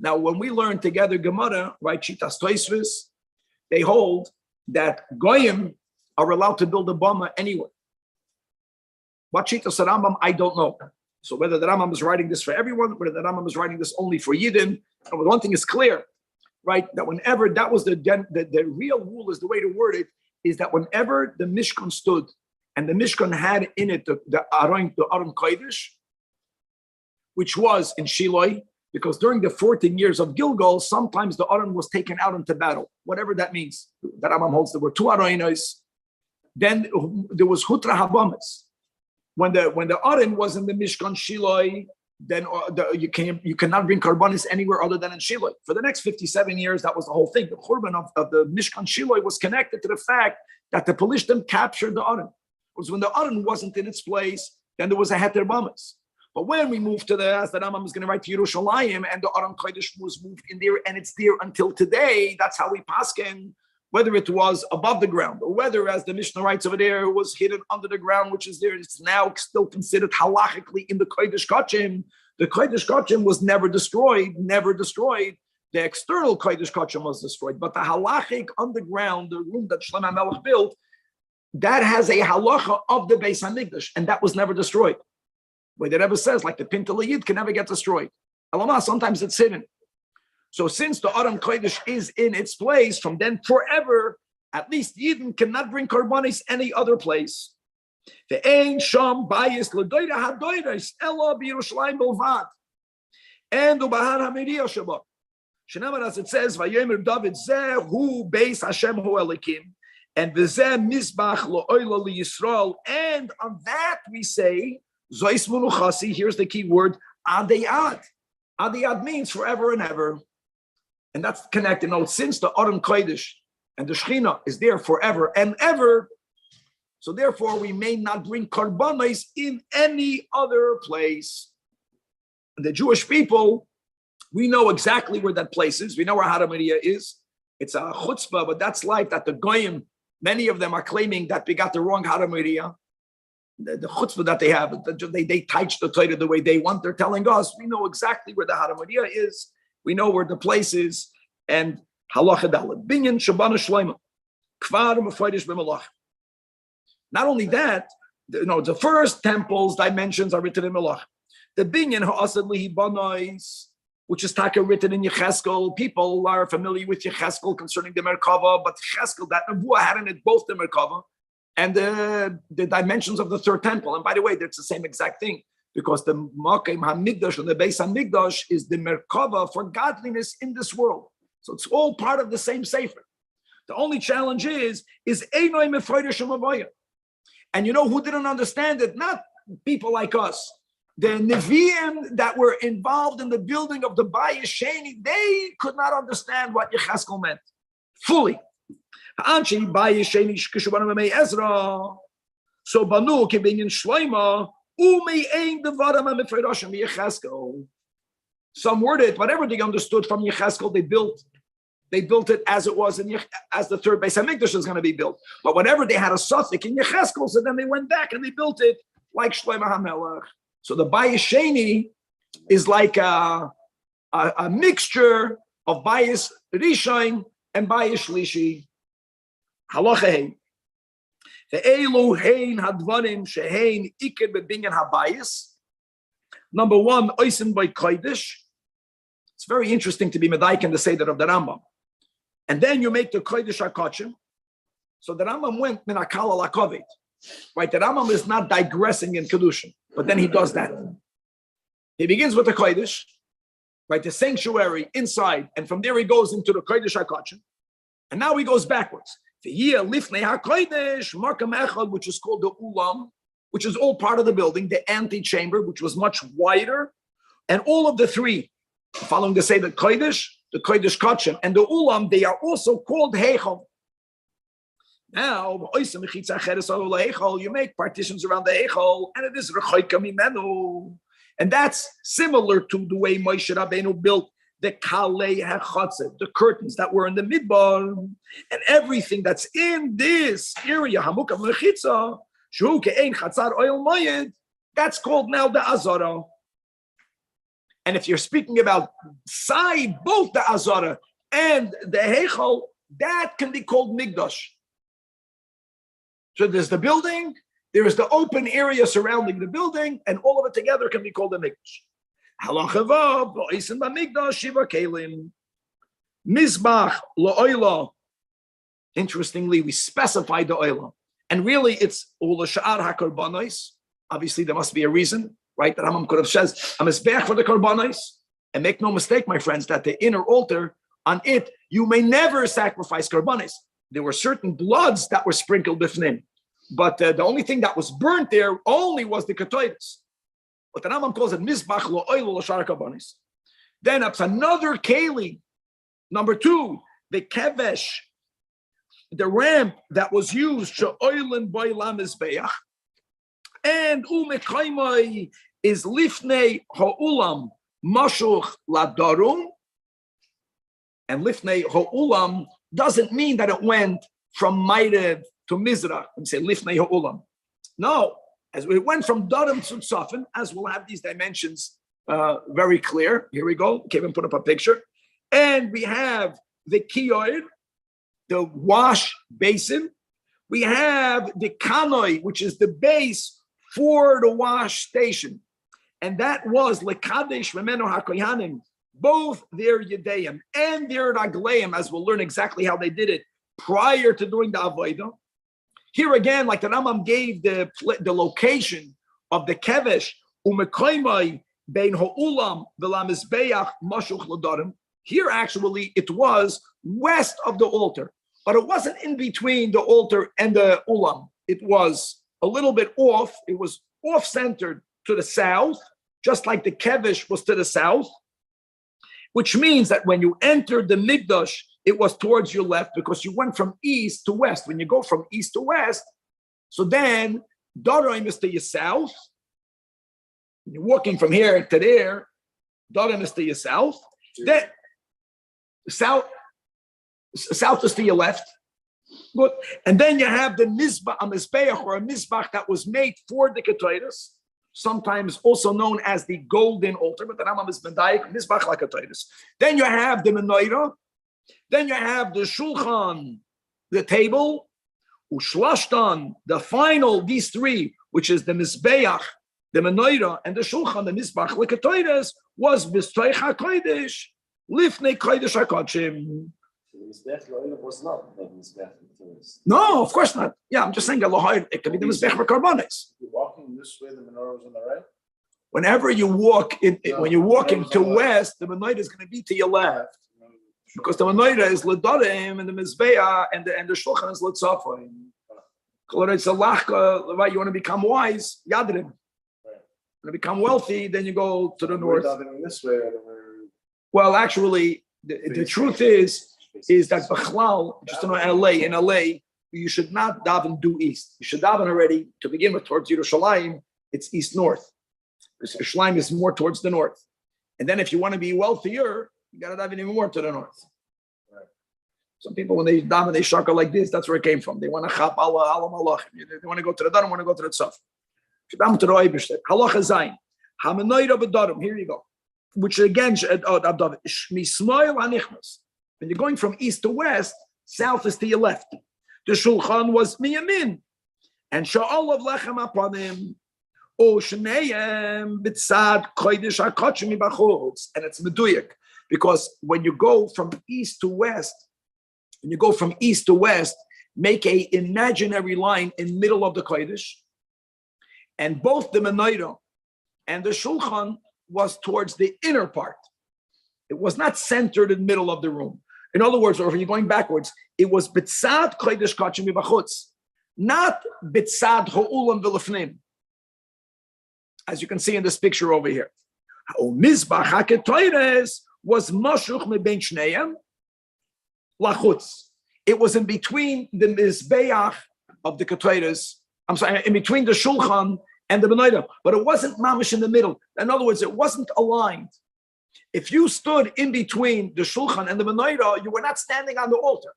Now, when we learn together Gemara, right, Shitas Tosfos, they hold that Goyim are allowed to build a Bama anywhere. What Shitas Rambam, I don't know. So whether the Rambam is writing this for everyone, whether the Rambam is writing this only for Yidden, one thing is clear, right, that whenever that was the real rule is the way to word it, is that whenever the Mishkan stood and the Mishkan had in it the Aron Kodesh, which was in Shiloi, because during the 14 years of Gilgal, sometimes the Aron was taken out into battle, whatever that means. The Rambam holds there were two Aronos. Then there was Hutra Habamas. When the Aron was in the Mishkan Shiloi, then you cannot bring Karbanis anywhere other than in Shiloi. For the next 57 years, that was the whole thing. The Churban of the Mishkan Shiloi was connected to the fact that the Pelishtim captured the Aron. It was when the Aron wasn't in its place, then there was a Heter Bamas. But when we moved to as the Rambam is going to write to Yerushalayim, and the Aron Kodesh was moved in there, and it's there until today, that's how we paskin, whether it was above the ground, or whether, as the Mishnah writes over there, it was hidden under the ground, which is there, it's now still considered halachically in the Kodesh Kachim. The Kodesh Kachim was never destroyed. The external Kodesh Kachim was destroyed, but the halachic underground, the room that Shlomo HaMelech built, that has a halacha of the Beis HaMikdash, and that was never destroyed. Where the Rebbe says, like the Pintel Yid can never get destroyed. Alama, sometimes it's hidden. So since the Aram Kodesh is in its place, from then forever, at least Yidden cannot bring Karbanis any other place. The Ein Sham Bayis L'Doira HaDoiris Ella B'Yerushalayim Belvad. And the Bahar HaMiriya Shabbat. Shenamar, as it says, Vayomer David Zeh Hu Beis Hashem Hu Elikim. And V'zeh Mizbach Lo'oila L'Yisrael. And on that we say, Zois Munuchasi, here's the key word, Adeyad. Adeyad means forever and ever. And that's connected. Now, since the Aram Kodesh and the Shechina is there forever and ever, so therefore we may not bring Karbanos in any other place. And the Jewish people, we know exactly where that place is. We know where Haramariya is. It's a chutzpah, but that's life that the Goyim, many of them are claiming that we got the wrong Haramariya. The chutzpah that they have, they touch the Torah the way they want. They're telling us, we know exactly where the Haramariya is. We know where the place is. And halacha dalet binyan shabana shleima kvar mefaydish b'malach. Not only that, the first temple's dimensions are written in malach. The binyan ha'asad lihi banais, which is taka written in Yecheskel. People are familiar with Yecheskel concerning the Merkava, but Yecheskel, that Nebuah had in it both the Merkava and the dimensions of the third temple. And by the way, that's the same exact thing, because the Makim HaMikdash and the Beis HaMikdash is the Merkava for godliness in this world. So it's all part of the same Sefer. The only challenge is Einoi Mefreirish Mavaya. And you know who didn't understand it? Not people like us. The Nevi'im that were involved in the building of the Bayis Sheni, they could not understand what Yecheskel meant fully. So Banu Kibinyan Shleima. Some worded whatever they understood from Yecheskel, they built it as it was as the third Beis HaMikdash is going to be built. But whatever they had a suffix in Yecheskel, so then they went back and they built it like Shlomo HaMelech. So the Bayis Sheni is like a mixture of Bayis Rishon and Bayis Shlishi. Halacha Number one, oisen by kodesh. It's very interesting to be medaik in the Seder of the Rambam. And then you make the kodesh hakachim. So the Rambam went minakal alakovit. Right, the Rambam is not digressing in kedushin, but then he does that. He begins with the kodesh, right, the sanctuary inside, and from there he goes into the kodesh hakachim, and now he goes backwards. The year lifnei hakodesh makam echad, which is called the ulam, which is all part of the building, the antechamber, which was much wider, and all of the three, following the Seder kodesh, the kodesh kachim, and the ulam, they are also called heichal. Now, you make partitions around the heichal, and it is rechoika mimenu, and that's similar to the way Moshe Rabbeinu built the kalei hachatzet, the curtains that were in the midbar, and everything that's in this area, hamukam lechitza, shu ke'ein chatzar oil moyed, that's called now the azara. And if you're speaking about side, both the azara and the heichal, that can be called migdash. So there's the building, there is the open area surrounding the building, and all of it together can be called a migdash. Halacha vav, lo'isen b'migdash shiva kelim. Mizbach lo'oila. Interestingly, we specified the oila. And really, it's u'l'sha'ar ha'korbanos. Obviously, there must be a reason, right? That Rambam could have said, I'm mizbeach for the korbanos. And make no mistake, my friends, that the inner altar, on it, you may never sacrifice korbanos. There were certain bloods that were sprinkled b'fnim. But the only thing that was burnt there only was the ketoides. But the Rambam calls it mizbach lo'oil l'shar korbanos. Then up another keli. Number two, the kevesh, the ramp that was used she'oilin boilam mizbeach, and umechaimai is lifnei ha'ulam mashuch ladarum, and lifnei ha'ulam doesn't mean that it went from Mairev to Mizrach and say lifnei ha'ulam. No, as we went from Darim to Tzafin, as we'll have these dimensions very clear. Here we go. Kevin put up a picture. And we have the kiyoir, the wash basin. We have the kanoi, which is the base for the wash station. And that was lekadesh memeno hakoyanim, both their Yedeim and their Ragleim, as we'll learn exactly how they did it prior to doing the Avodah. Here again, like the Rambam gave the location of the Kevesh, Umekoimai Bein Ha'ulam V'Lamizbeach Mashuch L'Darim. Here actually it was west of the altar, but it wasn't in between the altar and the Ulam. It was a little bit off. It was off-centered to the south, just like the Kevesh was to the south, which means that when you entered the Mikdash, it was towards your left because you went from east to west. When you go from east to west, so then Darim is to your south. You're walking from here to there. Darim is to your south. Then south is to your left. Good. And then you have the Mizbach, a Mizbeach or a Mizbach that was made for the Ketaitis, sometimes also known as the golden altar, but the Rambam is Medayik, Mizbach like Ketaitis. Then you have the Menorah. Then you have the Shulchan, the table, Ushlashtan, the final, these three, which is the Mizbeach, the Menorah, and the Shulchan, the Mizbach like Ketaitis, was B'Stoich HaKodesh, Lifnei Kodesh HaKodshim. Was not the Mizbech. No, of course not. Yeah, I'm just saying it could be the Mizbech for Karbonis. You're walking this way, the menorah was on the right? Whenever you walk, when you're walking to west, the menorah is going to be to your left. Because the menorah is L'Darim and the Mizbeah and the Shulchan is L'Tzafim. It's a lachka, right? You want to become wise, Yadrim. You want to become wealthy, then you go to the north. This way, well, actually, the truth is that Bachlal, just in LA, you should not daven due east. You should daven already to begin with towards Yerushalayim. It's east-north. Yerushalayim is more towards the north. And then if you want to be wealthier, you got to daven even more to the north. Right. Some people, when they daven, they shaka like this. That's where it came from. They want to chap Allah malachim. They want to go to the daven, want to go to the tzaf. Daven to the oibishter. Halacha zayin. Hamenoida b'darim. Here you go. Which again, mismoil anichnas. When you're going from east to west, south is to your left. The Shulchan was miyamin, and sha'ol of lechem apanim, o shneim b'tzad kodesh hakodesh mibachutz, and it's meduyik because when you go from east to west, make a imaginary line in middle of the kodesh, and both the menorah and the Shulchan was towards the inner part. It was not centered in the middle of the room. In other words, or if you're going backwards, it was bitzad kodesh kachim mibachutz, not bitzad ha'ulam v'lefnim, as you can see in this picture over here. Mizbach haketoires was mashuch mebein shneim lachutz. It was in between the mizbeach of the ketoires. I'm sorry, in between the shulchan and the menorah, but it wasn't mamish in the middle. In other words, it wasn't aligned. If you stood in between the shulchan and the menorah, you were not standing on the altar.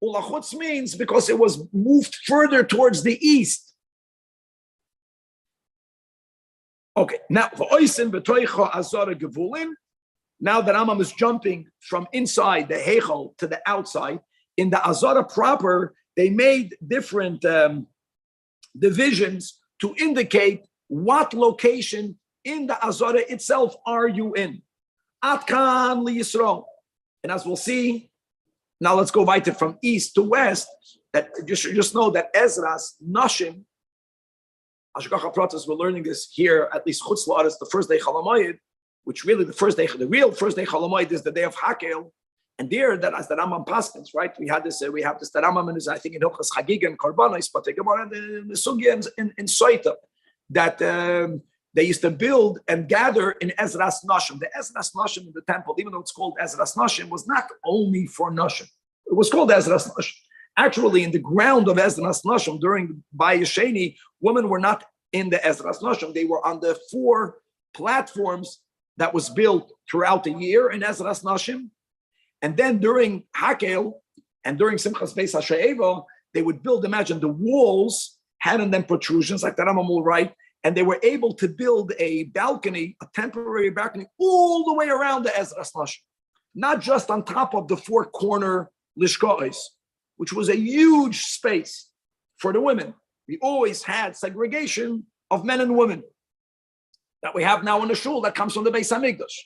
Ulachutz means because it was moved further towards the east. Okay, now now that Rambam is jumping from inside the Heichal to the outside, in the Azara proper, they made different divisions to indicate what location in the Azara itself are you in. Atkan li Yisrael. And as we'll see, now let's go weiter from east to west, that you should just know that Ezra's Nashim, Ashgacha Pratas, we're learning this here, at least Chutz La'aretz, the first day Chalamayid, which really the real first day Chalamayid is the day of Hakel. And there, that as the Rambam Paskins, right? We have this, the Rambam is, I think, in Hilchas Chagiga and Karbanis, but the Gemara in the Sugya in Soita, that they used to build and gather in Ezra's Nashim. The Ezra's Nashim in the temple, even though it's called Ezra's Nashim, was not only for Nashim. It was called Ezra's Nashim. Actually, in the ground of Ezra's Nashim during Bayesheni, women were not in the Ezra's Nashim. They were on the 4 platforms that was built throughout the year in Ezra's Nashim. And then during Hakel and during Simchas Beis HaShe'eva, they would build, imagine, the walls had in them protrusions, like the Rambam will write, and they were able to build a balcony, a temporary balcony, all the way around the Ezra's Nashim, not just on top of the 4 corner lishka'os, which was a huge space for the women. We always had segregation of men and women that we have now in the shul that comes from the Beis Hamikdash.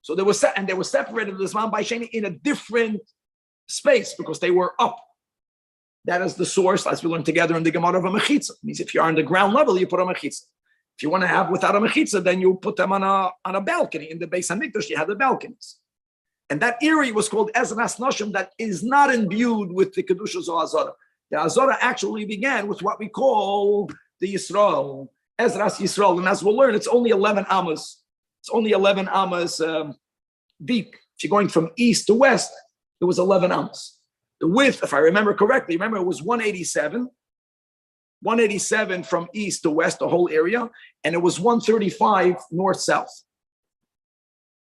So they were separated the Zman by Sheni in a different space because they were up. That is the source, as we learned together in the Gemara of a mechitza. It means if you're on the ground level, you put a mechitza. If you want to have without a mechitza, then you put them on a balcony. In the Beis Hamikdash, you had the balconies. And that area was called Ezras Noshim, that is not imbued with the Kedushas or Azara. The Azara actually began with what we call the Yisrael, Ezras Yisrael. And as we'll learn, it's only 11 amas. It's only 11 amas deep. If you're going from east to west, it was 11 amas. The width, if I remember correctly, it was 187 from east to west, the whole area, and it was 135 north-south.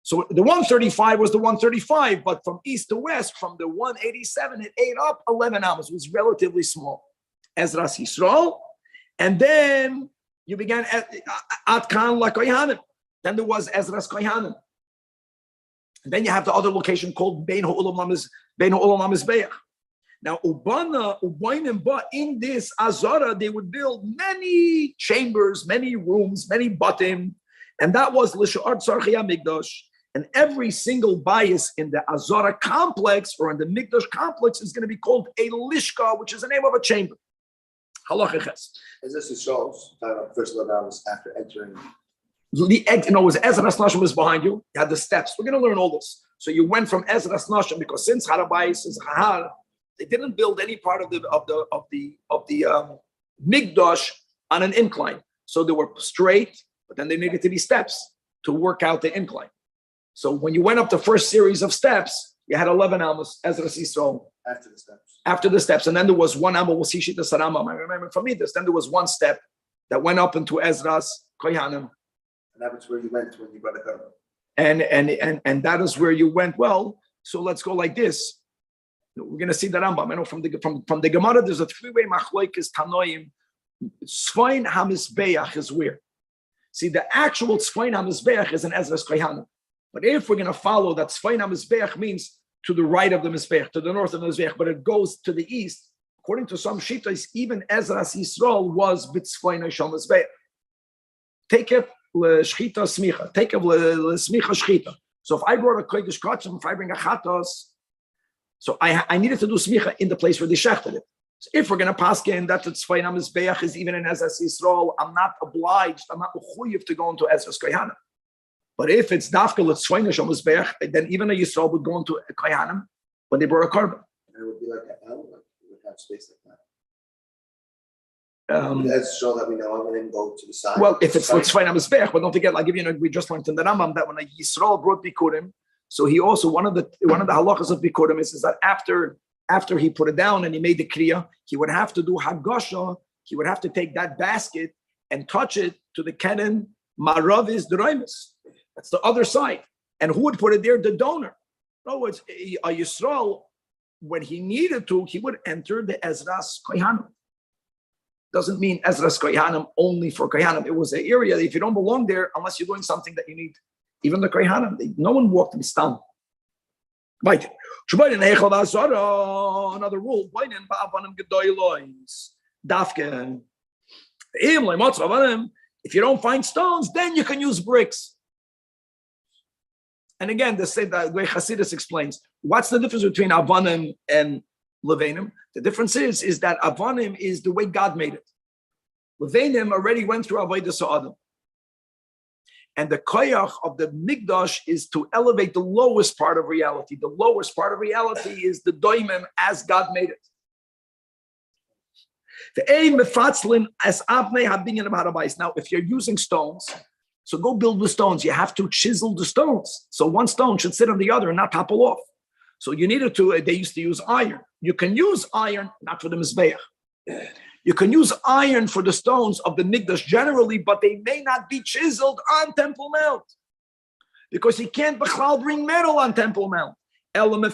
So the 135 was the 135, but from east to west, from the 187, it ate up 11 amas. It was relatively small. Ezras Yisrael, and then you began at Kan La Kohanim. Then there was Ezras Kohanim. And then you have the other location called Bein Ha'olam HaMizbeach. Now, in this Azara, they would build many chambers, many rooms, many batim, and that was L'Sha'ar Tzarchei HaMikdash. And every single bias in the Azara complex or in the Mikdash complex is going to be called a Lishka, which is the name of a chamber. Halacha Ches. Is this the shows? First 11 hours after entering. It was Ezras Nashim was behind you. You had the steps. We're going to learn all this. So you went from Ezras Nashim because since Harabais is Chahar, they didn't build any part of the Mikdash on an incline. So they were straight, but then there needed to be steps to work out the incline. So when you went up the first series of steps, you had 11 Amos, Ezras Yisrael. After the steps. And then there was one Amos, we'll see Shita Saramam. I remember from me this. Then there was one step that went up into Ezras Kohanim. And that was where you went when you got a cover. And that is where you went. Well, so let's go like this. We're going to see the Rambam. I know from the Gemara, there's a three-way machloikis tanoim. Tzfain HaMizbeach is where? See, the actual Tzfain HaMizbeach is an Ezras Kohanim. But if we're going to follow that Tzfain HaMizbeach means to the right of the Mizbeach, to the north of the Mizbeach, but it goes to the east, according to some Shitas, even Ezras Yisrael was B'Tzfain HaMizbeach. Take it l'shchita smicha. Take it l'smicha shchita. So if I brought a kodesh kachim, if I bring a chatos, so I needed to do smicha in the place where they shechted it. So if we're going to pass in that the Tzfain HaMizbeach is even in Ezras Yisrael, I'm not obliged, I'm not mechuyev to go into Ezras Kohanim. But if it's dafka l'tzfain HaMizbeach, then even a Yisrael would go into a Kohanim when they brought a carbon. And it would be like an L, like it would have space like that. That's so that we know I'm going to go to the side. Well, if it's l'tzfain HaMizbeach, but don't forget, I'll give you, we just learned in the Rambam that when a Yisrael brought Bikurim, so he also, one of the halachas of Bikurim is that after he put it down and he made the kriya, he would have to do Hagasha, he would have to take that basket and touch it to the Kenan Maravis Deraimus. That's the other side. And who would put it there? The donor. In other words, a Yisrael, when he needed to, he would enter the Ezras Kohanim. Doesn't mean Ezras Kohanim only for Kohanim. It was an area that if you don't belong there, unless you're doing something that you need, even the Kohanim, no one walked in Stam. Right. Another rule. If you don't find stones, then you can use bricks. And again, the way Hasidus explains, what's the difference between Avanim and Levanim? The difference is that Avanim is the way God made it. Levanim already went through Avodah Sa'adim. And the koyach of the Mikdash is to elevate the lowest part of reality. The lowest part of reality is the doimim as God made it. Now, if you're using stones, so go build with stones. You have to chisel the stones. So one stone should sit on the other and not topple off. So you needed to, they used to use iron. You can use iron, not for the Mizbeach. You can use iron for the stones of the Mikdash generally, but they may not be chiseled on Temple Mount. Because you can't bring metal on Temple Mount. They would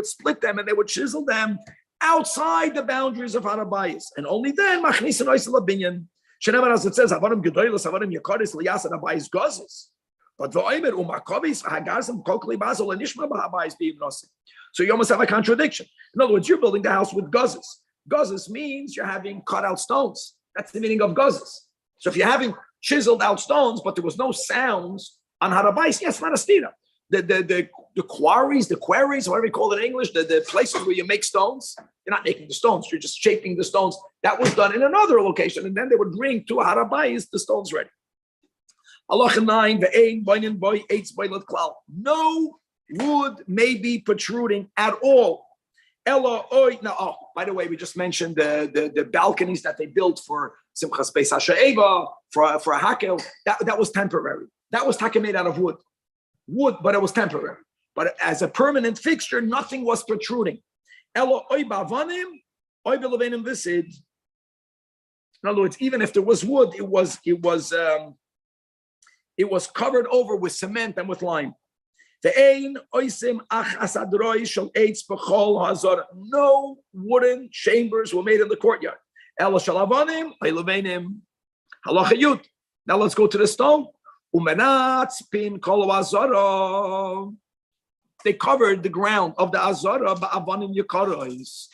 split them and they would chisel them outside the boundaries of Harabayis. And only then, Machnisin Oisel Abinyan. Shenever, as it says, Avarim Gedoylas, Avarim Yakaris, Liyas, and Abayis Gozes. But V'oimer, Umakovis, Hagarzim, Kokli Basel, and Nishma Bahabayis being Nosim. So you almost have a contradiction. In other words, you're building the house with gozes. Gozes means you're having cut out stones. That's the meaning of gozes. So if you're having chiseled out stones, but there was no sounds on Harabais. Yes, not a stira. The quarries, whatever you call it in English, the places where you make stones, you're not making the stones, you're just shaping the stones. That was done in another location, and then they would bring to Harabais the stones ready. Halacha 9, no wood may be protruding at all. By the way, we just mentioned the balconies that they built for Simchas Beis HaShe'eva, for a Hakel. That was temporary. That was made out of wood, but it was temporary. But as a permanent fixture, nothing was protruding. In other words, even if there was wood, it was covered over with cement and with lime. No wooden chambers were made in the courtyard. Now let's go to the stone. They covered the ground of the Azara ba'avanim yakarais.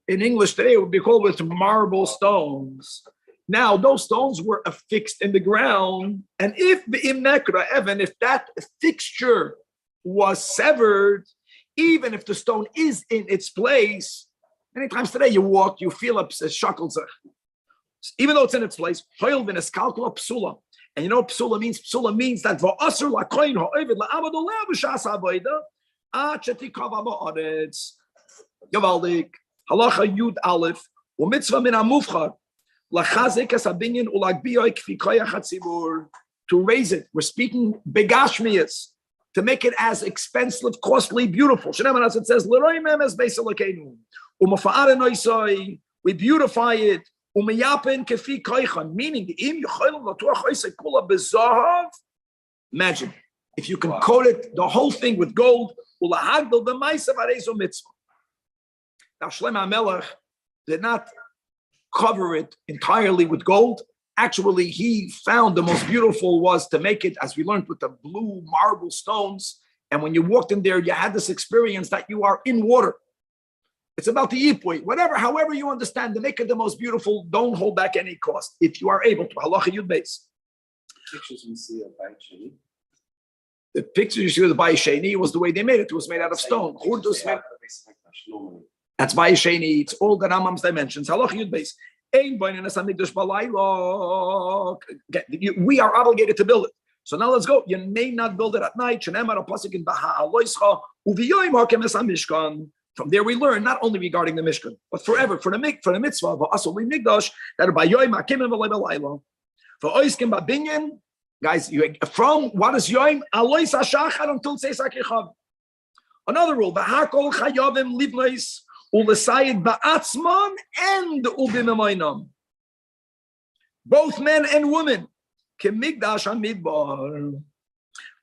In English today, it would be called with marble stones. Now, those stones were affixed in the ground, and if that fixture was severed, even if the stone is in its place, many times today you walk, you feel a shackles, even though it's in its place. And you know what psula means? Psula means that Yavaldik, halacha yud aleph, u'mitzvah min hamufchar, lachazek es habinyan ulagbiyoy kfi koyach hatzibur, to raise it. We're speaking begashmiyas, to make it as expensive, costly, beautiful. Shneimar, as it says, l'roi mem es beis elokeinu, u'mafa'ar enoisoi, we beautify it, u'miyapen kfi koychan, meaning, im yocholim latuach oisei kula bezahav, imagine, if you can coat it, the whole thing with gold, ulahagdol b'maisav areizo mitzvah. Now, Shlomo HaMelech did not cover it entirely with gold. Actually, he found the most beautiful was to make it, as we learned, with the blue marble stones. And when you walked in there, you had this experience that you are in water. It's about the yipui. However you understand, to make it the most beautiful, don't hold back any cost. If you are able to. Halacha Yud Beis. Pictures we see of Bayit Sheni. The pictures you see of the Bayit Sheni was the way they made it. It was made out of stone. That's Bayit Sheni. It's all the Rambam's dimensions. Halach Yud Beis. We are obligated to build it. So now let's go. You may not build it at night. From there we learn not only regarding the Mishkan, but forever for the mitzvah. Guys, from what is Yom Alois Hashachar until Tzeis HaKechav. Another rule: V'hakol chayavim livnois u'lesayid ba'atzman and u'b'memoinam. Both men and women. Kemigdash hamidbar.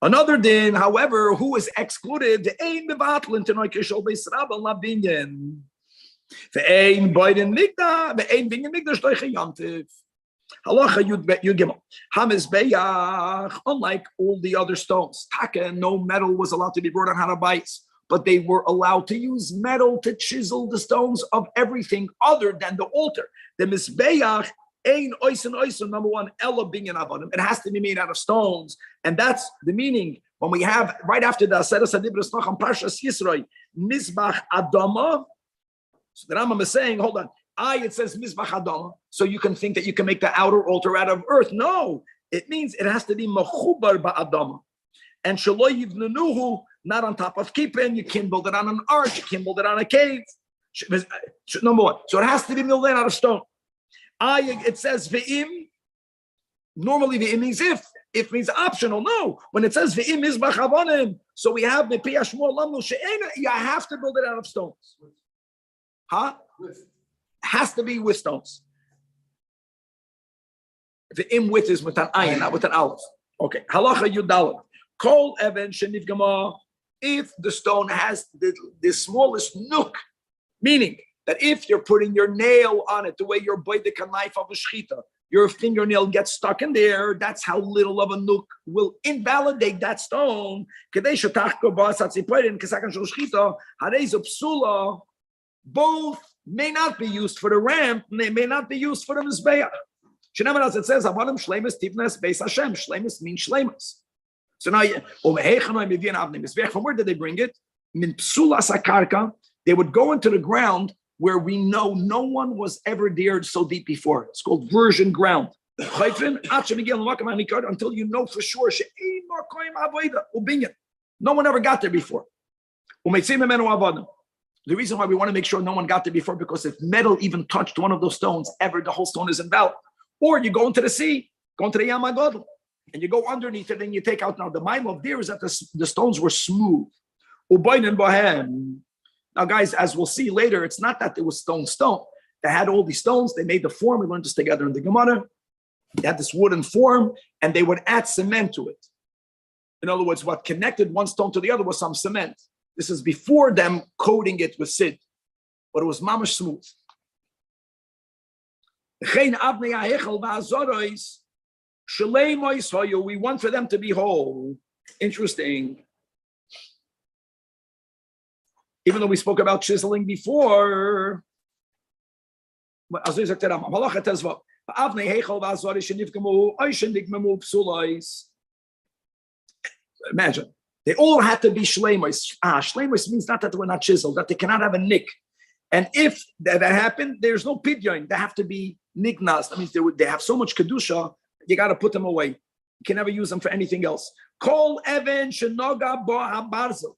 Another din, however, who is excluded? Ein bevatlin tenoy kishol beis rabban labinyan. Ve'ein boiden migda, ve'ein binyan migdash doiche yamtiv. Halacha Yud Gimel. Hamizbeach, unlike all the other stones, taka, no metal was allowed to be brought on Harabais, but they were allowed to use metal to chisel the stones of everything other than the altar. The Mizbeach, ein oisen, number one, ela binyan avodim. It has to be made out of stones, and that's the meaning. When we have, right after the Aseres HaDibros Nocham Parshas Yisroi, Mizbach Adama, so the Rambam is saying, hold on, it says Mizbach Adama, so you can think that you can make the outer altar out of earth. No, it means it has to be Mechubar Ba'adama. And Shelo Yivnenuhu, not on top of Kippin, you can't build it on an arch, you can't build it on a cave. Number one, so it has to be built out of stone. It says Ve'im, normally Ve'im means if means optional. No, when it says Ve'im Mizbach Avonim, so we have the Piyashmor Lamnu She'ena, you have to build it out of stones. Has to be with stones. The im with is with an ayin, not with an aleph. Okay. Halacha Yudalit. Kol even shenivgama. If the stone has the smallest nook, meaning that if you're putting your nail on it, the way you're boiding a knife of a shchita, your fingernail gets stuck in there. That's how little of a nook will invalidate that stone. Both may not be used for the ramp, and they may not be used for the mizbeach. Shenamar, as it says, Avadim Shleimus Tivnes Beis Hashem. Shleimus means Shleimus. So now, from where did they bring it? Min psulas akarka. They would go into the ground where we know no one was ever dared so deep before. It's called virgin ground. Until you know for sure, no one ever got there before. The reason why we want to make sure no one got there before, because if metal even touched one of those stones, ever the whole stone is invalid. Or you go into the sea, go into the Yam HaGadol, and you go underneath it and you take out. Now the mile of there is that the stones were smooth. Now, guys, as we'll see later, it's not that it was stone. They had all these stones. They made the form. We learned this together in the Gemara. They had this wooden form, and they would add cement to it. In other words, what connected one stone to the other was some cement. This is before them coating it with sid, but it was mamash smooth. We want for them to be whole. Interesting. Even though we spoke about chiseling before, imagine, they all had to be shleimus. Shleimus means not that they were not chiseled, that they cannot have a nick. And if that happened, there's no pidyon. They have to be nignas. That means they have so much kedusha, you got to put them away. You can never use them for anything else. Kol even shenoga bo habarzel.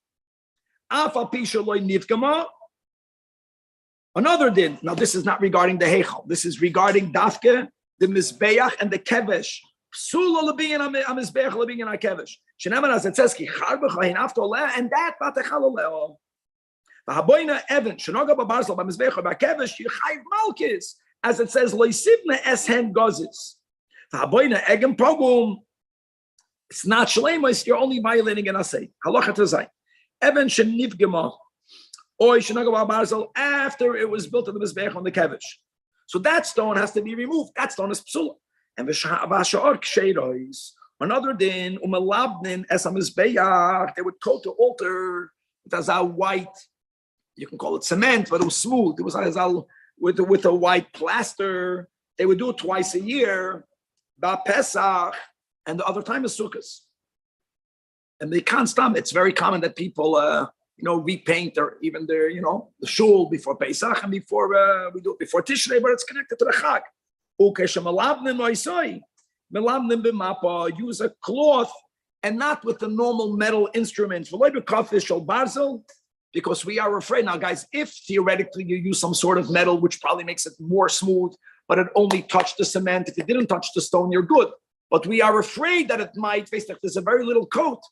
Another din. Now, this is not regarding the Heichal. This is regarding Dafke, the Mizbeach, and the Kevesh. Psula lebin a Mizbeach lebin a Kevesh. Sheneman as it says, Ki charbe chayin aftoleh, and that batechaloleh. V'haboyna Evan shenoga babarzal b'Mizbeach b'Kevesh yichayv malkis, as it says, loisivne eshen gozis. V'haboyna egem pogum. It's not shleimus. You're only violating an asay. Halacha tezay. Even shenivgema, or shenagav barzel, after it was built in the mizbeach on the kevish. So that stone has to be removed. That stone is psula. And v'sha'or ksheiros. Another din umelabnin es mizbeach. They would coat the altar with azal white. You can call it cement, but it was smooth. It was azal with a white plaster. They would do it twice a year. Ba Pesach, and the other time is Sukkot. And they can't stop. It's very common that people, repaint their the shul before Pesach and before we do it before Tishrei, but it's connected to the Chag. Use a cloth and not with the normal metal instruments. Because we are afraid now, guys. If theoretically you use some sort of metal, which probably makes it more smooth, but it only touched the cement. If it didn't touch the stone, you're good. But we are afraid that it might face like there's a very little coat.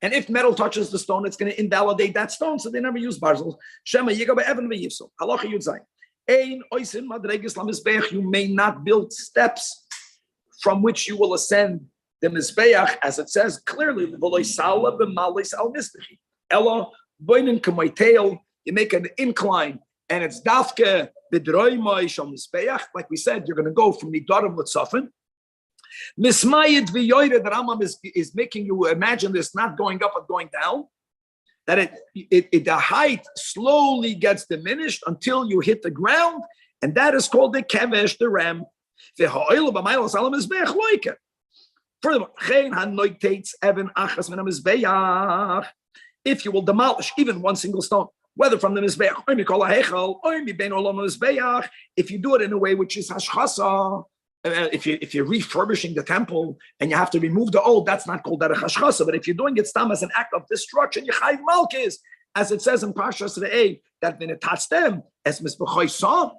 And if metal touches the stone, it's going to invalidate that stone. So they never use barzel. Shema yigabe even v'yivso. Halacha yudzay. Ein oisin madregis lamizbeach. You may not build steps from which you will ascend the mizbeach, as it says clearly. V'loy sala b'malis al mizbechi. Ella boinin k'moyteil. You make an incline, and it's dafke b'droimai shal mizbeach. Like we said, you're going to go from the Nidarim L'Tzafin. Mismayit v'yoyre, the Rambam is making you imagine this not going up and going down, that the height slowly gets diminished until you hit the ground, and that is called the kevesh, the ram. Furthermore, if you will demolish even one single stone, whether from the mizbeach, if you do it in a way which is hashchasa, if you're refurbishing the temple and you have to remove the old, that's not called derech hashchasa. But if you're doing it stam as an act of destruction, you chayv malkis, as it says in Parshas Re'eh, that when it touched them as mizbechoy son,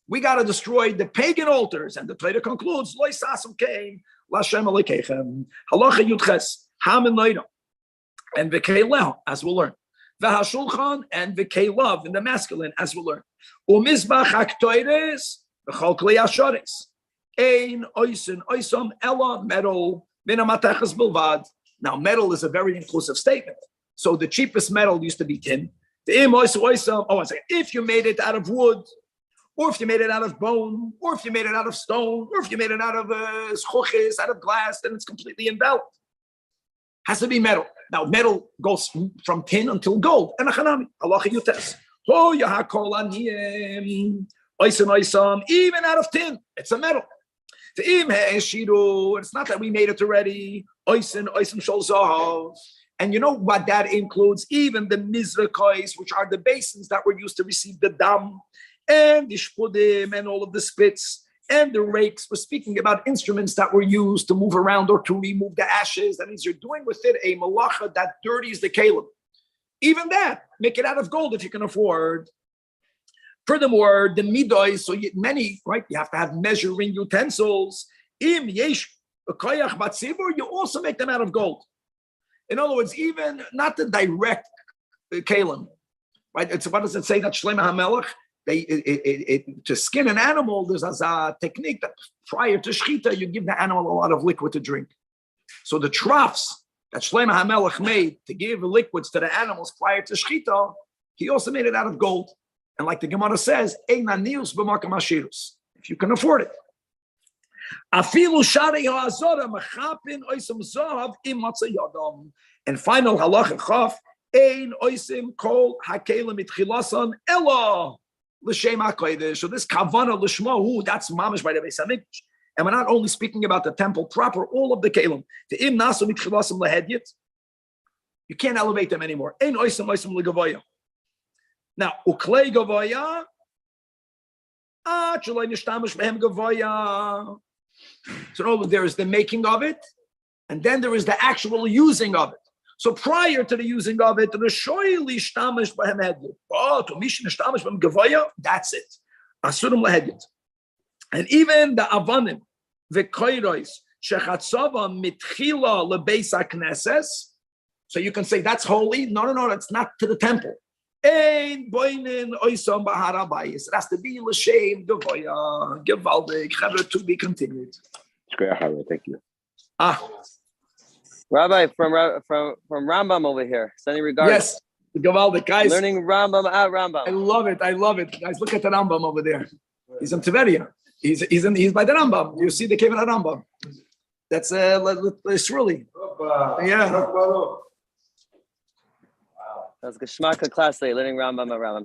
we got to destroy the pagan altars. And the Torah concludes, Lo sasum kein l'Hashem Elokeichem halacha yudches hamin loyda and v'keileh, as we'll learn, v'hashulchan and v'keilav in the masculine, as we'll learn, u'mizbach haktoires v'chol klei asharis. Ein oisin oisam ella metal minamatachas bilvad. Now, metal is a very inclusive statement. So the cheapest metal used to be tin. If you made it out of wood, or if you made it out of bone, or if you made it out of stone, or if you made it out of schoches, out of glass, then it's completely invalid. Has to be metal. Now, metal goes from tin until gold. And achanami, halacha yutes. Oh, yahakol aniyim, oisam, even out of tin, it's a metal. It's not that we made it already. And you know what that includes? Even the mizrakos, which are the basins that were used to receive the dam, and the shpudim, and all of the spits, and the rakes. We're speaking about instruments that were used to move around or to remove the ashes. That means you're doing with it a malacha that dirties the kalim. Even that, make it out of gold if you can afford. Furthermore, the midois, so many, right? You have to have measuring utensils. Im yesh koyach batzibur, you also make them out of gold. In other words, even not the direct kalim, right? It's what does it say that Shlomo HaMelech? To skin an animal, there's a technique that prior to shechita, you give the animal a lot of liquid to drink. So the troughs that Shlomo HaMelech made to give liquids to the animals prior to shechita, he also made it out of gold. And like the Gemara says, if you can afford it. And final halacha chaf, ein oisim kol hakelim itchilasan ella l'shem hakodesh. So this kavana l'shmahu, that's mamish by the Beis Hamikdash. And we're not only speaking about the temple proper, all of the kelim. Te'im nasu mitchilasim lehedyet. You can't elevate them anymore. Ein oisim legavoya. Now, uklei gavoya, chaloi nishtamish behem gavoya. So there is the making of it, and then there is the actual using of it. So prior to the using of it, that's it. And even the avanim, the koiros, shechatzava mitchila lebeis hakneses. So you can say that's holy. No, it's not to the temple. Ein boinen oisam baharabayis. It has to be l'shem gavoya gevaldik. To be continued. Thank you. Rabbi from Rambam over here. Sending regards. Yes, gevaldik guys. Learning Rambam at Rambam. I love it. Guys, look at the Rambam over there. He's in Tiberia. He's by the Rambam. You see the cave of the Rambam. That's Shirley. Yeah. That's Geschmacka class today, learning Rambam at Rambam.